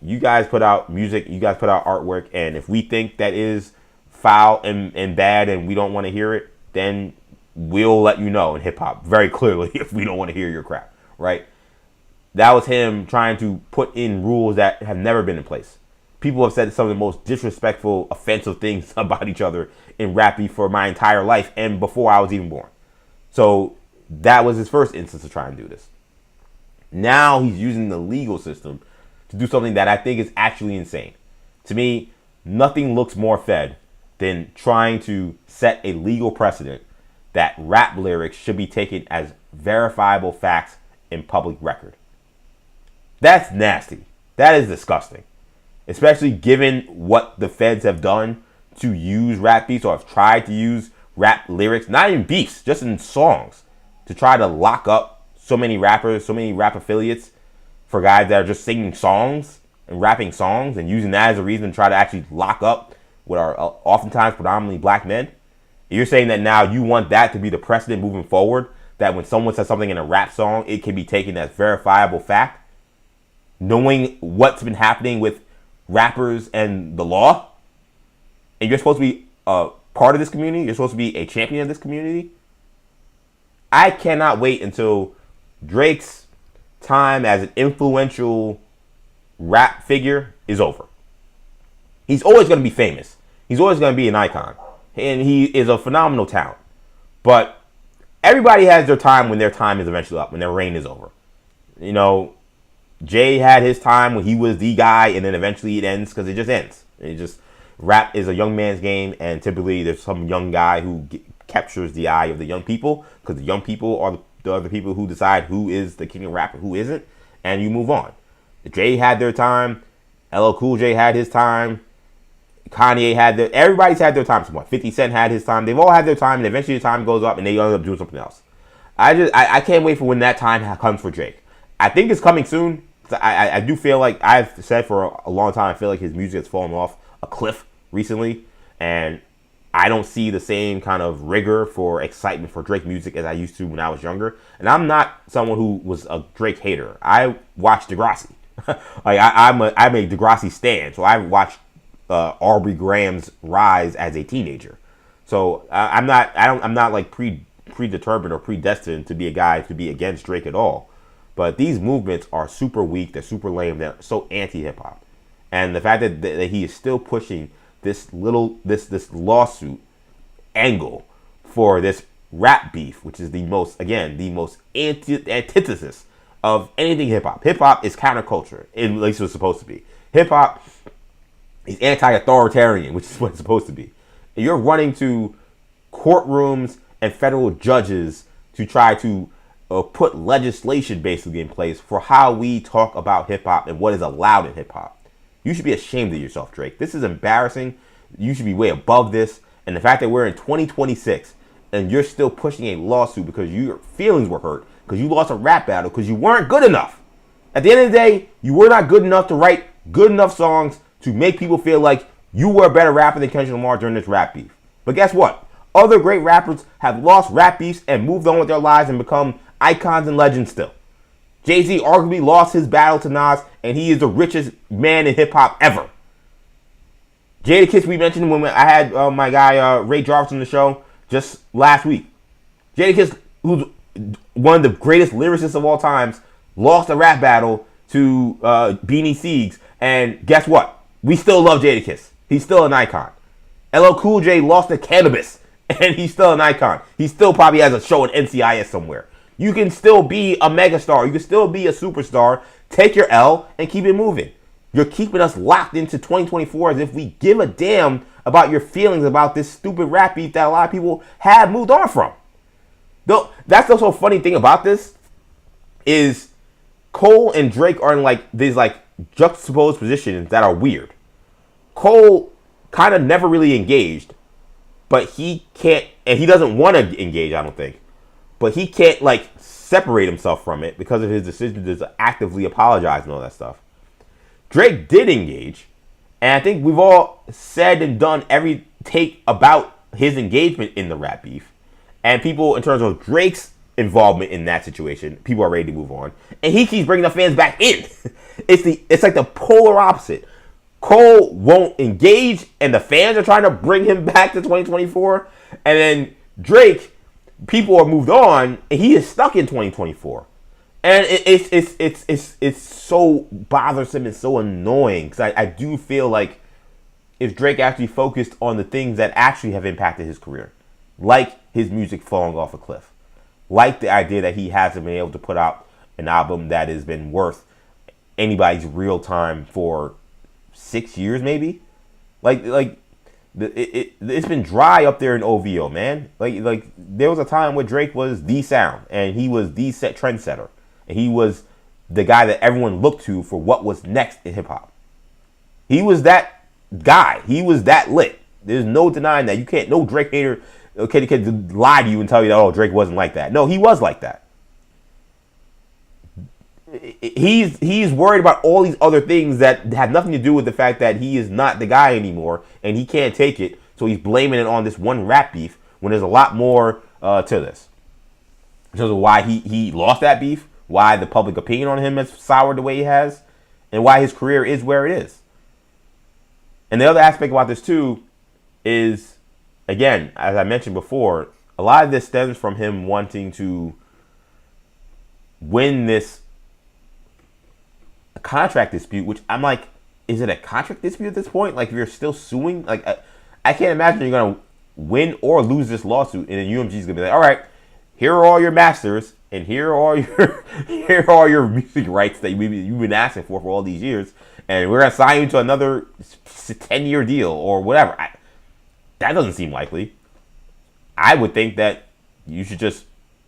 You guys put out music, you guys put out artwork, and if we think that is foul and bad and we don't want to hear it, then we'll let you know in hip-hop very clearly if we don't want to hear your crap, right? That was him trying to put in rules that have never been in place. people have said some of the most disrespectful, offensive things about each other in rap beef for my entire life and before I was even born. So that was his first instance of trying to do this. Now he's using the legal system to do something that I think is actually insane. To me, nothing looks more fed than trying to set a legal precedent that rap lyrics should be taken as verifiable facts in public record. That's nasty. That is disgusting. Especially given what the feds have done to use rap beefs, or have tried to use rap lyrics, not even beefs, just in songs, to try to lock up so many rappers, so many rap affiliates for guys that are just singing songs and rapping songs and using that as a reason to try to actually lock up what are oftentimes predominantly black men. You're saying that now you want that to be the precedent moving forward, that when someone says something in a rap song, it can be taken as verifiable fact, knowing what's been happening with rappers and the law, and you're supposed to be a part of this community, you're supposed to be a champion of this community. I cannot wait until Drake's time as an influential rap figure is over. He's always going to be famous. He's always going to be an icon. And he is a phenomenal talent. But everybody has their time when their time is eventually up, when their reign is over. You know, Jay had his time when he was the guy, and then eventually it ends because it just ends. Rap is a young man's game, and typically there's some young guy who captures the eye of the young people, because the young people are the other people who decide who is the king of rap and who isn't, and you move on. Jay had their time. LL Cool J had his time. Kanye had everybody's had their time somewhat. 50 Cent had his time. They've all had their time, and eventually the time goes up and they end up doing something else. I can't wait for when that time comes for Drake. I think it's coming soon. I do feel like, I've said for a long time, I feel like his music has fallen off a cliff recently, and I don't see the same kind of rigor for excitement for Drake music as I used to when I was younger. And I'm not someone who was a Drake hater. I watched Degrassi. I'm a Degrassi stan, so I watched Aubrey Graham's rise as a teenager. So I'm not like predetermined or predestined to be a guy to be against Drake at all. But these movements are super weak. They're super lame. They're so anti-hip hop. And the fact that he is still pushing this lawsuit angle for this rap beef, which is the most antithesis of anything hip hop. Hip hop is counterculture, at least it's supposed to be. Hip hop is anti-authoritarian, which is what it's supposed to be. And you're running to courtrooms and federal judges to try to put legislation basically in place for how we talk about hip hop and what is allowed in hip hop. You should be ashamed of yourself, Drake. This is embarrassing. You should be way above this. And the fact that we're in 2026 and you're still pushing a lawsuit because your feelings were hurt, because you lost a rap battle, because you weren't good enough. At the end of the day, you were not good enough to write good enough songs to make people feel like you were a better rapper than Kendrick Lamar during this rap beef. But guess what? Other great rappers have lost rap beefs and moved on with their lives and become icons and legends still. Jay-Z arguably lost his battle to Nas, and he is the richest man in hip-hop ever. Jadakiss, we mentioned when I had my guy Ray Jarvis on the show just last week. Jadakiss, who's one of the greatest lyricists of all times, lost a rap battle to Beanie Siggs, and guess what? We still love Jadakiss. He's still an icon. LL Cool J lost to Cannabis, and he's still an icon. He still probably has a show at NCIS somewhere. You can still be a megastar. You can still be a superstar. Take your L and keep it moving. You're keeping us locked into 2024 as if we give a damn about your feelings about this stupid rap beef that a lot of people have moved on from. Though that's the so funny thing about this is Cole and Drake are in like these like juxtaposed positions that are weird. Cole kind of never really engaged, but he can't, and he doesn't want to engage, I don't think. But he can't like separate himself from it because of his decision to actively apologize and all that stuff. Drake did engage, and I think we've all said and done every take about his engagement in the rap beef. And people, in terms of Drake's involvement in that situation, people are ready to move on. And he keeps bringing the fans back in. It's like the polar opposite. Cole won't engage, and the fans are trying to bring him back to 2024. And then Drake, people are moved on, and he is stuck in 2024. And it's so bothersome and so annoying because I do feel like if Drake actually focused on the things that actually have impacted his career, like his music falling off a cliff, like the idea that he hasn't been able to put out an album that has been worth anybody's real time for 6 years, maybe. It's been dry up there in OVO, man. Like there was a time where Drake was the sound, and he was the set trendsetter, and he was the guy that everyone looked to for what was next in hip hop. He was that guy. He was that lit. There's no denying that. You can't. No Drake hater can lie to you and tell you that Drake wasn't like that. No, he was like that. He's worried about all these other things that have nothing to do with the fact that he is not the guy anymore and he can't take it. So he's blaming it on this one rap beef when there's a lot more to this. In terms of why he lost that beef, why the public opinion on him has soured the way he has, and why his career is where it is. And the other aspect about this too is, again, as I mentioned before, a lot of this stems from him wanting to win this contract dispute, which I'm like, is it a contract dispute at this point? Like, if you're still suing, like, I can't imagine you're gonna win or lose this lawsuit, and then UMG's gonna be like, all right, here are all your masters, and here are your music rights that you've been asking for all these years, and we're gonna sign you to another 10-year deal or whatever. That doesn't seem likely. I would think that you should just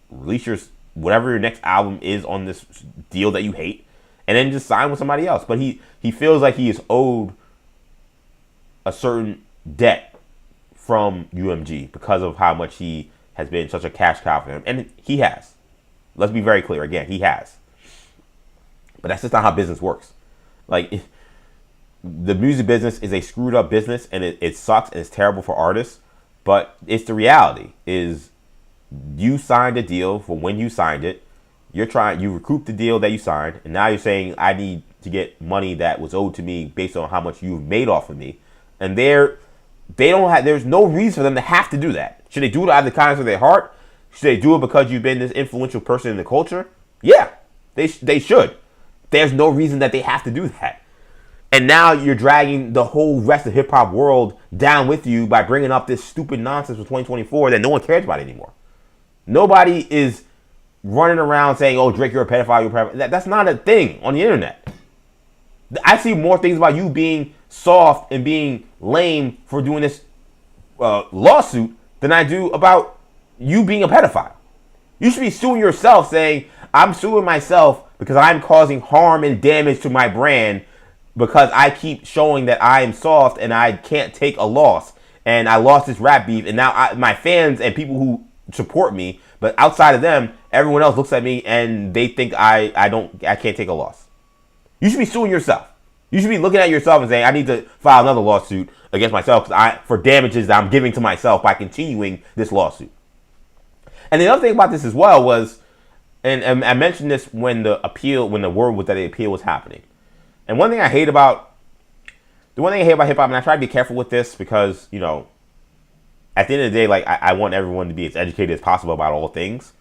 release whatever your next album is on this deal that you hate, and then just sign with somebody else. But he feels like he is owed a certain debt from UMG because of how much he has been such a cash cow for him. And he has. Let's be very clear. Again, he has. But that's just not how business works. Like, the music business is a screwed up business, and it sucks and it's terrible for artists. But it's the reality is you signed a deal for when you signed it. You recouped the deal that you signed, and now you're saying I need to get money that was owed to me based on how much you've made off of me. And there's no reason for them to have to do that. Should they do it out of the kindness of their heart? Should they do it because you've been this influential person in the culture? Yeah, they should. There's no reason that they have to do that. And now you're dragging the whole rest of the hip hop world down with you by bringing up this stupid nonsense for 2024 that no one cares about anymore. Nobody is running around saying, "Oh, Drake, you're a pedophile." That's not a thing on the internet. I see more things about you being soft and being lame for doing this lawsuit than I do about you being a pedophile. You should be suing yourself, saying, "I'm suing myself because I'm causing harm and damage to my brand because I keep showing that I am soft and I can't take a loss. And I lost this rap beef, and now my fans and people who support me, but outside of them, everyone else looks at me and they think I can't take a loss." You should be suing yourself. You should be looking at yourself and saying, "I need to file another lawsuit against myself for damages that I'm giving to myself by continuing this lawsuit." And the other thing about this as well was, and I mentioned this when the word was that the appeal was happening. And one thing I hate about hip hop, and I try to be careful with this because, you know, at the end of the day, like, I want everyone to be as educated as possible about all things.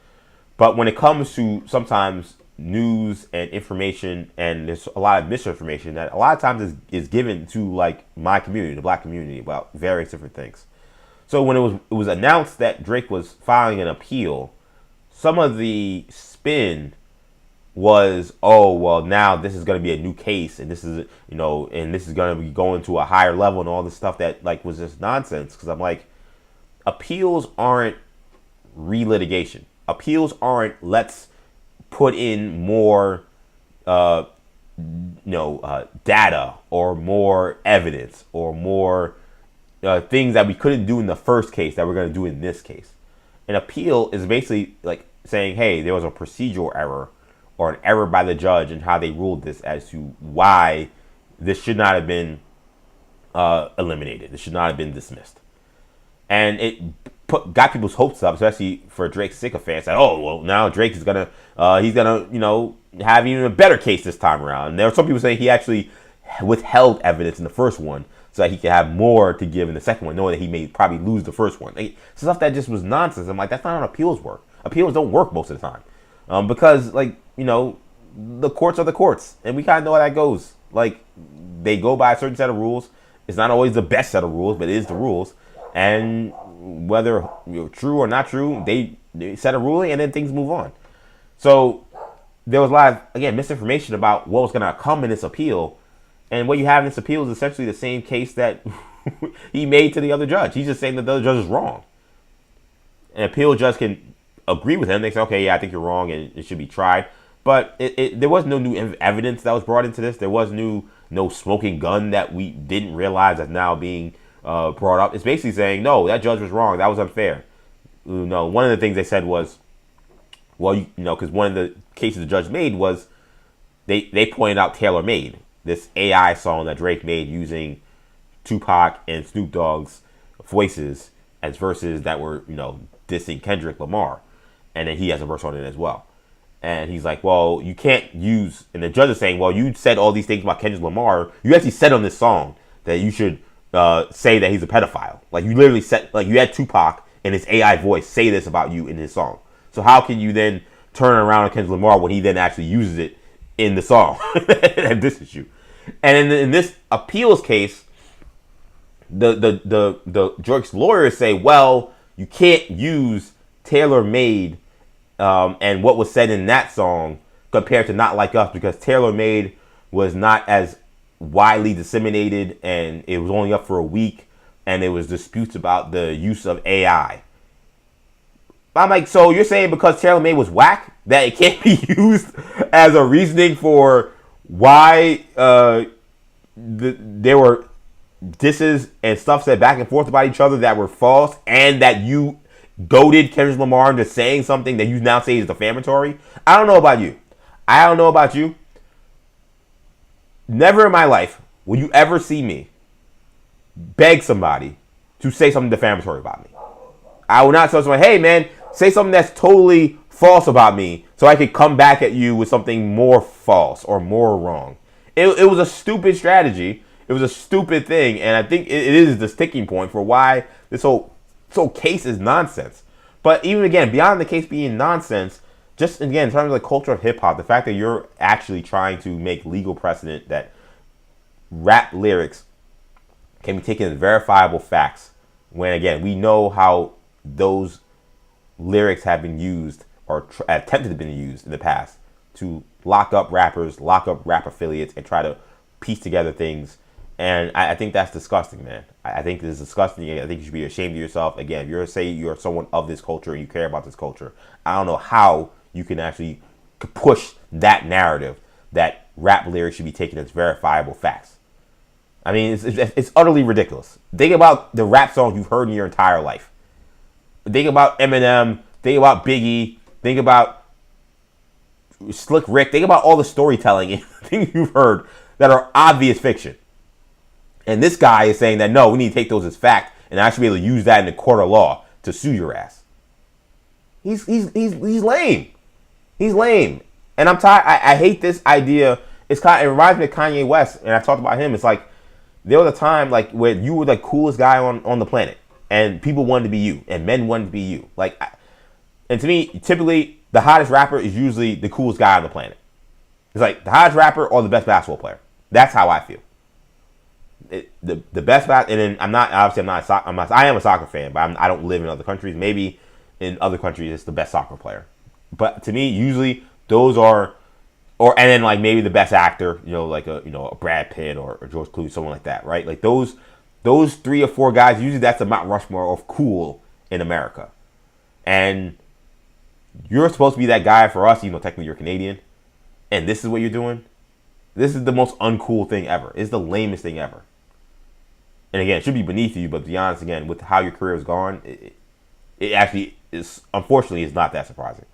But when it comes to sometimes news and information, and there's a lot of misinformation that a lot of times is given to, like, my community, the black community, about various different things. So when it was announced that Drake was filing an appeal, some of the spin was, "Oh, well, now this is going to be a new case, and this is, you know, and this is going to be going to a higher level," and all this stuff that, like, was just nonsense. Because I'm like, appeals aren't relitigation. Appeals aren't let's put in more, data or more evidence or more things that we couldn't do in the first case that we're going to do in this case. An appeal is basically like saying, "Hey, there was a procedural error or an error by the judge in how they ruled this as to why this should not have been eliminated. This should not have been dismissed." And it got people's hopes up, especially for Drake's sycophants. That, "Oh, well, now Drake is gonna have even a better case this time around." And there are some people saying he actually withheld evidence in the first one so that he could have more to give in the second one, knowing that he may probably lose the first one. Like, stuff that just was nonsense. I'm like, that's not how appeals work. Appeals don't work most of the time. because like the courts are the courts, and we kind of know how that goes. Like they go by a certain set of rules. It's not always the best set of rules, but it is the rules. And whether true or not true, they set a ruling, and then things move on. So there was a lot of, again, misinformation about what was going to come in this appeal. And what you have in this appeal is essentially the same case that he made to the other judge. He's just saying that the other judge is wrong. An appeal judge can agree with him. They say, okay, yeah, I think you're wrong and it should be tried. But there was no new evidence that was brought into this. There was no smoking gun that we didn't realize that's now being brought up. It's basically saying, no, that judge was wrong. That was unfair. No, one of the things they said was, well, because one of the cases the judge made was they pointed out Tailor Made, this AI song that Drake made using Tupac and Snoop Dogg's voices as verses that were, dissing Kendrick Lamar. And then he has a verse on it as well. And he's like, well, you can't use, and the judge is saying, well, you said all these things about Kendrick Lamar. You actually said on this song that you should say that he's a pedophile. Like you literally said, like you had Tupac in his AI voice say this about you in his song. So how can you then turn around on Kendrick Lamar when he then actually uses it in the song and disses you? And in this appeals case, the Drake's lawyers say, well, you can't use Tailor Made and what was said in that song compared to Not Like Us, because Tailor Made was not as widely disseminated and it was only up for a week, and there was disputes about the use of AI. I'm like, so you're saying because Tailor Made was whack that it can't be used as a reasoning for why there were disses and stuff said back and forth about each other that were false, and that you goaded Kendrick Lamar into saying something that you now say is defamatory? I don't know about you. Never in my life will you ever see me beg somebody to say something defamatory about me. I will not tell someone, hey man, say something that's totally false about me so I could come back at you with something more false or more wrong. It was a stupid strategy. It was a stupid thing, and I think it is the sticking point for why this whole case is nonsense. But even again, beyond the case being nonsense, just again, in terms of the culture of hip hop, the fact that you're actually trying to make legal precedent that rap lyrics can be taken as verifiable facts, when again, we know how those lyrics have been used or attempted to be used in the past to lock up rappers, lock up rap affiliates, and try to piece together things. And I think that's disgusting, man. I think this is disgusting. I think you should be ashamed of yourself. Again, if you're someone of this culture and you care about this culture, I don't know how you can actually push that narrative that rap lyrics should be taken as verifiable facts. I mean, it's utterly ridiculous. Think about the rap songs you've heard in your entire life. Think about Eminem. Think about Biggie. Think about Slick Rick. Think about all the storytelling things you've heard that are obvious fiction. And this guy is saying that, no, we need to take those as fact and actually be able to use that in the court of law to sue your ass. He's lame. He's lame. And I'm tired. I hate this idea. It reminds me of Kanye West, and I talked about him. It's like there was a time like where you were the coolest guy on the planet, and people wanted to be you, and men wanted to be you. And to me, typically the hottest rapper is usually the coolest guy on the planet. It's like the hottest rapper or the best basketball player. That's how I feel. The best and then I am a soccer fan, but I don't live in other countries. Maybe in other countries it's the best soccer player, but to me usually those are, and then like maybe the best actor, like a Brad Pitt or George Clooney, someone like that, right? Like those 3 or 4 guys, usually that's the Mount Rushmore of cool in America. And you're supposed to be that guy for us, technically you're Canadian, and this is what you're doing. This is the most uncool thing ever. It's the lamest thing ever. And again, it should be beneath you, but to be honest, again, with how your career has gone, it actually is, unfortunately, is not that surprising.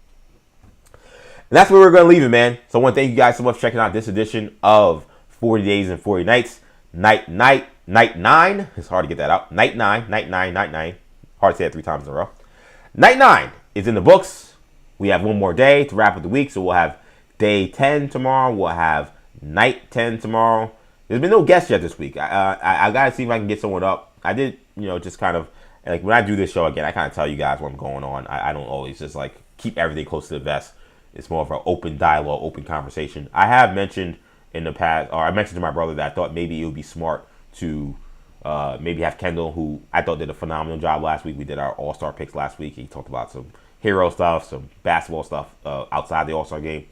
And that's where we're going to leave it, man. So I want to thank you guys so much for checking out this edition of 40 Days and 40 Nights. Night 9. It's hard to get that out. Night 9. Hard to say it 3 times in a row. Night 9 is in the books. We have one more day to wrap up the week, so we'll have day 10 tomorrow. We'll have night 10 tomorrow. There's been no guests yet this week. I got to see if I can get someone up. I did, just kind of, like when I do this show again, I kind of tell you guys what's going on. I don't always just like keep everything close to the vest. It's more of an open dialogue, open conversation. I have mentioned in the past, or I mentioned to my brother that I thought maybe it would be smart to maybe have Kendall, who I thought did a phenomenal job last week. We did our All-Star picks last week. He talked about some hero stuff, some basketball stuff outside the All-Star game.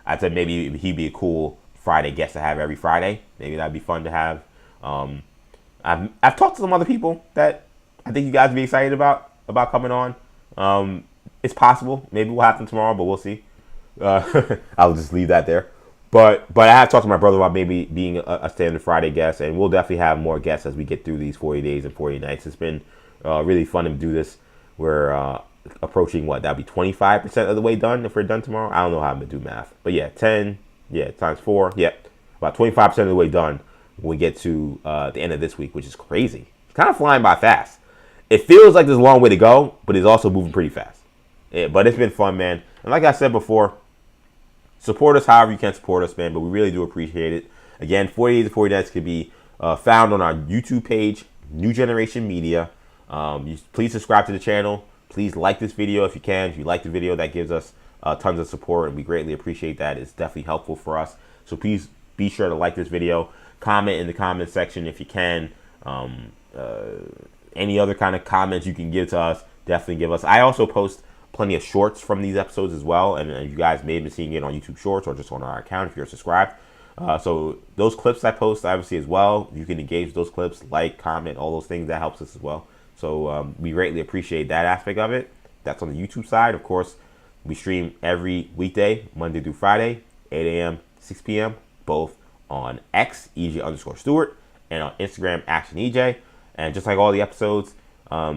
I said maybe he'd be a cool Friday guest to have every Friday. Maybe that'd be fun to have. I've talked to some other people that I think you guys would be excited about coming on. It's possible. Maybe we'll have them tomorrow, but we'll see. I'll just leave that there. But I have talked to my brother about maybe being a standard Friday guest, and we'll definitely have more guests as we get through these 40 days and 40 nights. It's been really fun to do this. We're approaching that'll be 25% of the way done if we're done tomorrow. I don't know how I'm going to do math. But yeah, 10, times 4. About 25% of the way done when we get to the end of this week, which is crazy. It's kind of flying by fast. It feels like there's a long way to go, but it's also moving pretty fast. But it's been fun, man. And like I said before, support us however you can support us, man. But we really do appreciate it. Again, 40 Days and 40 Nights can be found on our YouTube page, New Generation Media. Please subscribe to the channel. Please like this video if you can. If you like the video, that gives us tons of support, and we greatly appreciate that. It's definitely helpful for us. So please be sure to like this video. Comment in the comment section if you can. Any other kind of comments you can give to us, definitely give us. I also post plenty of shorts from these episodes as well, and you guys may have been seeing it on YouTube Shorts or just on our account if you're subscribed. So those clips I post obviously as well, you can engage with those clips, like, comment, all those things. That helps us as well. So we greatly appreciate that aspect of it. That's on the YouTube side. Of course, we stream every weekday, Monday through Friday, 8 a.m., 6 p.m., both on X, EJ_Stewart, and on Instagram, ActionEJ. And just like all the episodes,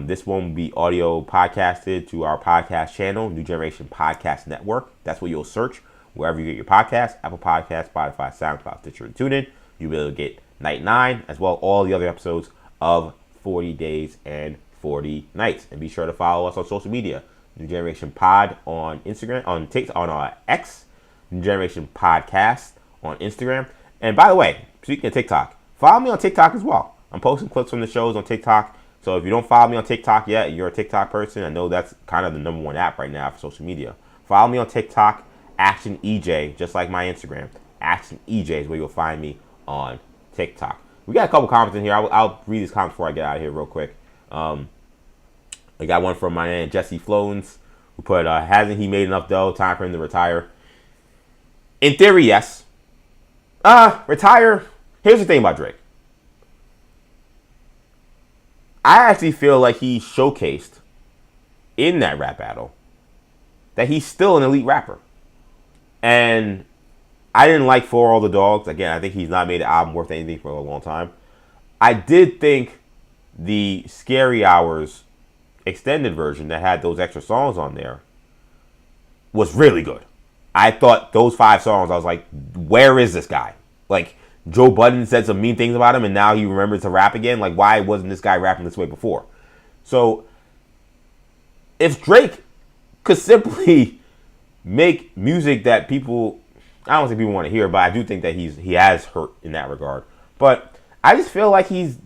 this one will be audio podcasted to our podcast channel, New Generation Podcast Network. That's what you'll search wherever you get your podcasts, Apple Podcasts, Spotify, SoundCloud, Stitcher, and TuneIn. You'll be able to get Night 9, as well as all the other episodes of 40 Days and 40 Nights. And be sure to follow us on social media. New Generation Pod on Instagram, on our X, New Generation Podcast on Instagram. And by the way, speaking of TikTok, follow me on TikTok as well. I'm posting clips from the shows on TikTok. So if you don't follow me on TikTok yet, you're a TikTok person. I know that's kind of the #1 app right now for social media. Follow me on TikTok, ActionEJ, just like my Instagram. ActionEJ is where you'll find me on TikTok. We got a couple comments in here. I'll read these comments before I get out of here real quick. I got one from my man Jesse Flones, who put, hasn't he made enough dough? Time for him to retire. In theory, yes. Retire. Here's the thing about Drake. I actually feel like he showcased in that rap battle that he's still an elite rapper. And I didn't like For All the Dogs. Again, I think he's not made an album worth anything for a long time. I did think the Scary Hours extended version that had those extra songs on there was really good. I thought those 5 songs, I was like, where is this guy? Like, Joe Budden said some mean things about him, and now he remembers to rap again. Like, why wasn't this guy rapping this way before? So, if Drake could simply make music that people, I don't think people want to hear, but I do think that he has hurt in that regard. But I just feel like he's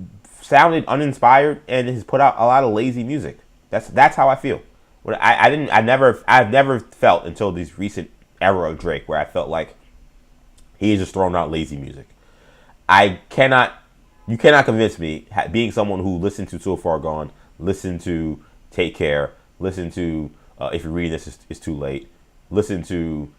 sounded uninspired and has put out a lot of lazy music. That's how I feel. I've never felt until this recent era of Drake where I felt like he's just throwing out lazy music. You cannot convince me, being someone who listened to So Far Gone, listened to Take Care, listened to If You're Reading This, It's Too Late, listened to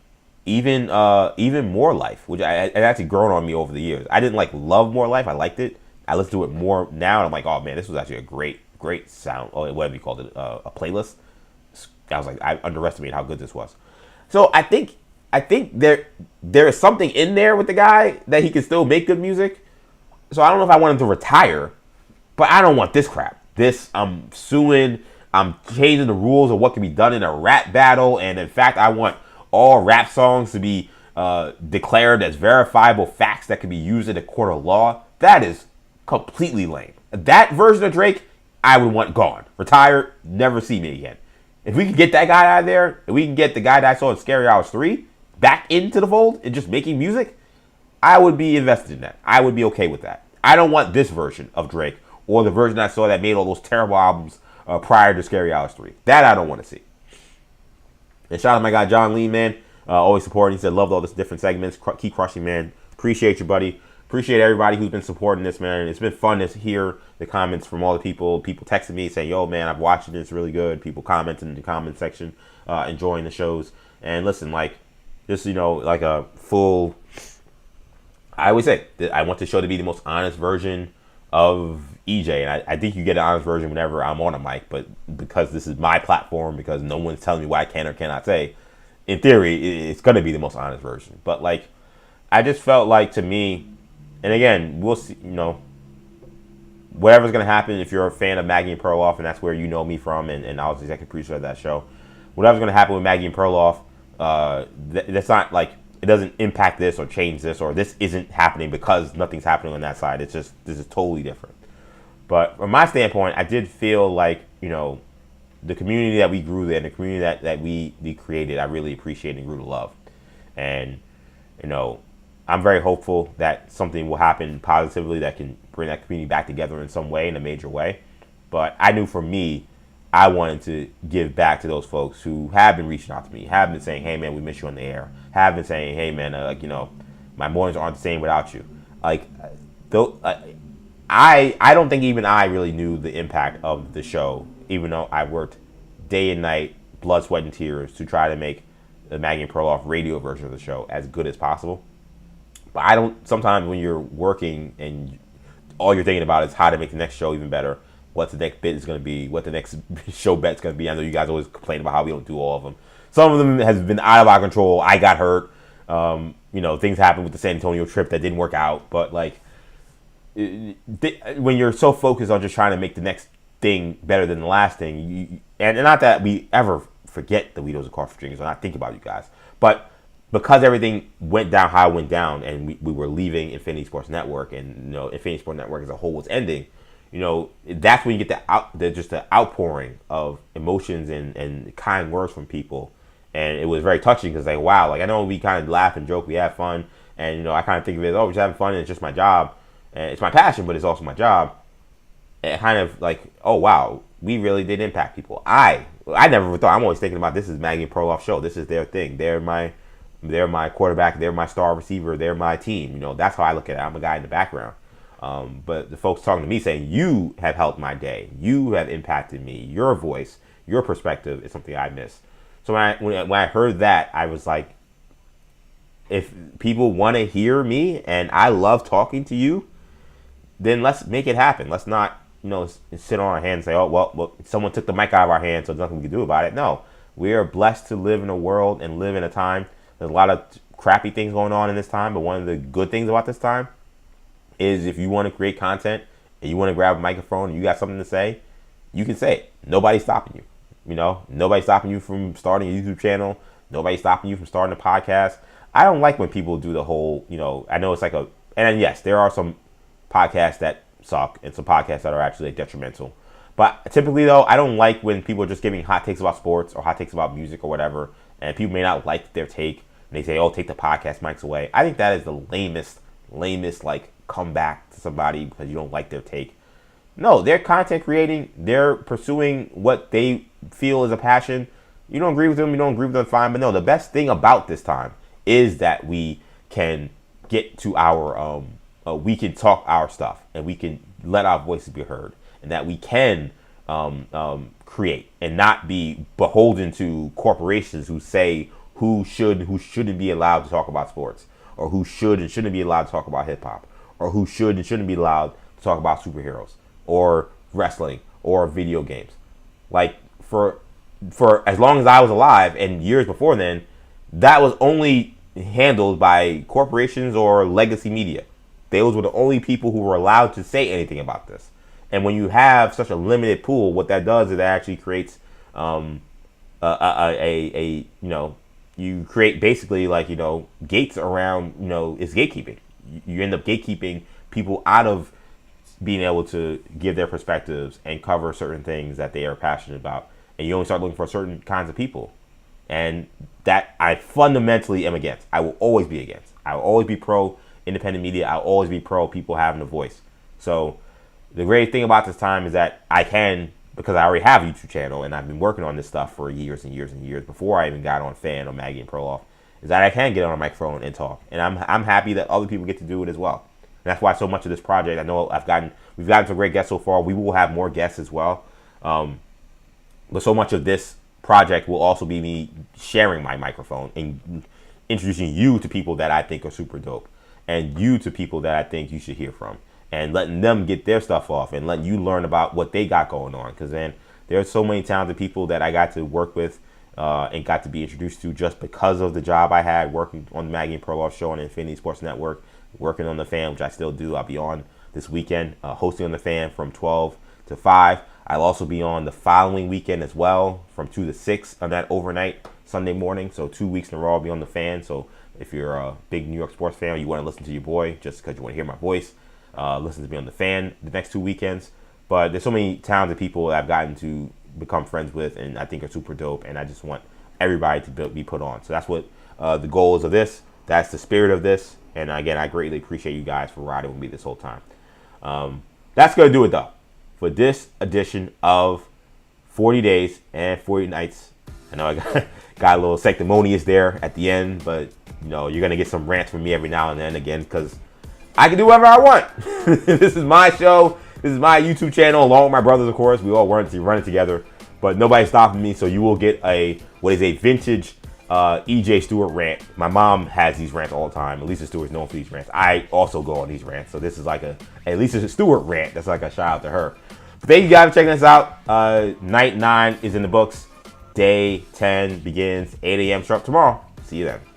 even More Life, which it actually grown on me over the years. I didn't love More Life. I liked it. I listen to it more now, and I'm like, oh man, this was actually a great sound. Or whatever you called it, a playlist. I was like, I underestimated how good this was. So I think there is something in there with the guy that he can still make good music. So I don't know if I want him to retire, but I don't want this crap. I'm suing. I'm changing the rules of what can be done in a rap battle. And in fact, I want all rap songs to be declared as verifiable facts that can be used in a court of law. That is completely lame. That version of Drake, I would want gone. Retired, never see me again. If we can get that guy out of there, and we can get the guy that I saw in Scary Hours 3 back into the fold and just making music, I would be invested in that. I would be okay with that. I don't want this version of Drake or the version I saw that made all those terrible albums prior to Scary Hours 3. That I don't want to see. And shout out to my guy John Lee, man. always supporting. He said, loved all this different segments. Keep crushing, man. Appreciate you, buddy. Appreciate everybody who's been supporting this, man. It's been fun to hear the comments from all the people. People texting me saying, yo, man, I've watched it. It's really good. People commenting in the comment section, enjoying the shows. And listen, like, just, like a full... I always say that I want the show to be the most honest version of EJ. And I think you get an honest version whenever I'm on a mic. But because this is my platform, because no one's telling me what I can or cannot say, in theory, it's going to be the most honest version. But, like, I just felt like, to me... And again, we'll see, whatever's going to happen, if you're a fan of Maggie and Perloff, and that's where you know me from, and I was the executive producer of that show, whatever's going to happen with Maggie and Perloff, that's not like, it doesn't impact this or change this, or this isn't happening because nothing's happening on that side. It's just, this is totally different. But from my standpoint, I did feel like, the community that we grew there, and the community that we created, I really appreciate and grew to love. And, I'm very hopeful that something will happen positively that can bring that community back together in some way, in a major way. But I knew for me, I wanted to give back to those folks who have been reaching out to me, have been saying, hey, man, we miss you on the air. Have been saying, hey, man, my mornings aren't the same without you. Like, I don't think even I really knew the impact of the show, even though I worked day and night, blood, sweat, and tears to try to make the Maggie and Perloff radio version of the show as good as possible. But sometimes when you're working and all you're thinking about is how to make the next show even better, what the next bit is going to be, what the next show bet's going to be. I know you guys always complain about how we don't do all of them. Some of them has been out of our control. I got hurt. Things happened with the San Antonio trip that didn't work out. But, like, when you're so focused on just trying to make the next thing better than the last thing, and not that we ever forget the Weedos and Coffee Strings or not think about you guys, but because everything went down how it went down, and we were leaving Infinity Sports Network, and Infinity Sports Network as a whole was ending, that's when you get the outpouring of emotions and kind words from people, and it was very touching because, like, wow, like, I know we kind of laugh and joke, we have fun, and I kind of think of it as, we're just having fun, and it's just my job, and it's my passion, but it's also my job, and kind of like, oh wow, we really did impact people. I never thought. I'm always thinking about, this is Maggie and Perloff show. This is their thing. They're my quarterback. They're my star receiver. They're my team. That's how I look at it. I'm a guy in the background. But the folks talking to me saying, you have helped my day. You have impacted me. Your voice, your perspective is something I miss. So when I heard that, I was like, if people want to hear me and I love talking to you, then let's make it happen. Let's not, sit on our hands and say, oh, well, someone took the mic out of our hands, so there's nothing we can do about it. No, we are blessed to live in a world and live in a time. There's a lot of crappy things going on in this time, but one of the good things about this time is if you want to create content and you want to grab a microphone and you got something to say, you can say it. Nobody's stopping you. Nobody's stopping you from starting a YouTube channel. Nobody's stopping you from starting a podcast. I don't like when people do the whole, I know it's like and yes, there are some podcasts that suck and some podcasts that are actually detrimental. But typically, though, I don't like when people are just giving hot takes about sports or hot takes about music or whatever, and people may not like their take, and they say, oh, take the podcast mics away. I think that is the lamest, like, comeback to somebody because you don't like their take. No, they're content creating. They're pursuing what they feel is a passion. You don't agree with them, fine. But no, the best thing about this time is that we can get to our, we can talk our stuff, and we can let our voices be heard, and that we can create and not be beholden to corporations who say who should and who shouldn't be allowed to talk about sports, or who should and shouldn't be allowed to talk about hip hop, or who should and shouldn't be allowed to talk about superheroes or wrestling or video games. Like, for as long as I was alive and years before then, that was only handled by corporations or legacy media. Those were the only people who were allowed to say anything about this. And when you have such a limited pool, what that does is it actually creates you create basically, like, gates around, it's gatekeeping. You end up gatekeeping people out of being able to give their perspectives and cover certain things that they are passionate about. And you only start looking for certain kinds of people. And that I fundamentally am against. I will always be against. I will always be pro independent media. I'll always be pro people having a voice. So the great thing about this time is that I can, because I already have a YouTube channel and I've been working on this stuff for years and years and years before I even got on Fan or Maggie and Perloff. is that I can get on a microphone and talk, and I'm happy that other people get to do it as well. And that's why so much of this project, I know we've gotten some great guests so far. We will have more guests as well, but so much of this project will also be me sharing my microphone and introducing you to people that I think are super dope, and you to people that I think you should hear from, and letting them get their stuff off, and letting you learn about what they got going on. Because then there's so many talented people that I got to work with and got to be introduced to just because of the job I had working on the Maggie and Perloff show on Infinity Sports Network, working on The Fan, which I still do. I'll be on this weekend, hosting on The Fan from 12 to 5. I'll also be on the following weekend as well, from 2 to 6 on that overnight Sunday morning. So 2 weeks in a row I'll be on The Fan. So if you're a big New York sports fan, or you want to listen to your boy just because you want to hear my voice, listen to me on The Fan the next 2 weekends. But there's so many talented people that I've gotten to become friends with, and I think are super dope, and I just want everybody to be put on. So that's what the goal is of this. That's the spirit of this. And again, I greatly appreciate you guys for riding with me this whole time. That's going to do it, though, for this edition of 40 Days and 40 Nights. I know I got a little sanctimonious there at the end, but you know, you're going to get some rants from me every now and then again, because I can do whatever I want. This is my show. This is my YouTube channel, along with my brothers, of course. We all run it together, but nobody's stopping me. So you will get what is a vintage EJ Stewart rant. My mom has these rants all the time. Elisa Stewart's known for these rants. I also go on these rants. So this is like a Elisa Stewart rant. That's like a shout out to her. But thank you guys for checking us out. Night 9 is in the books. Day 10 begins 8 a.m. sharp tomorrow. See you then.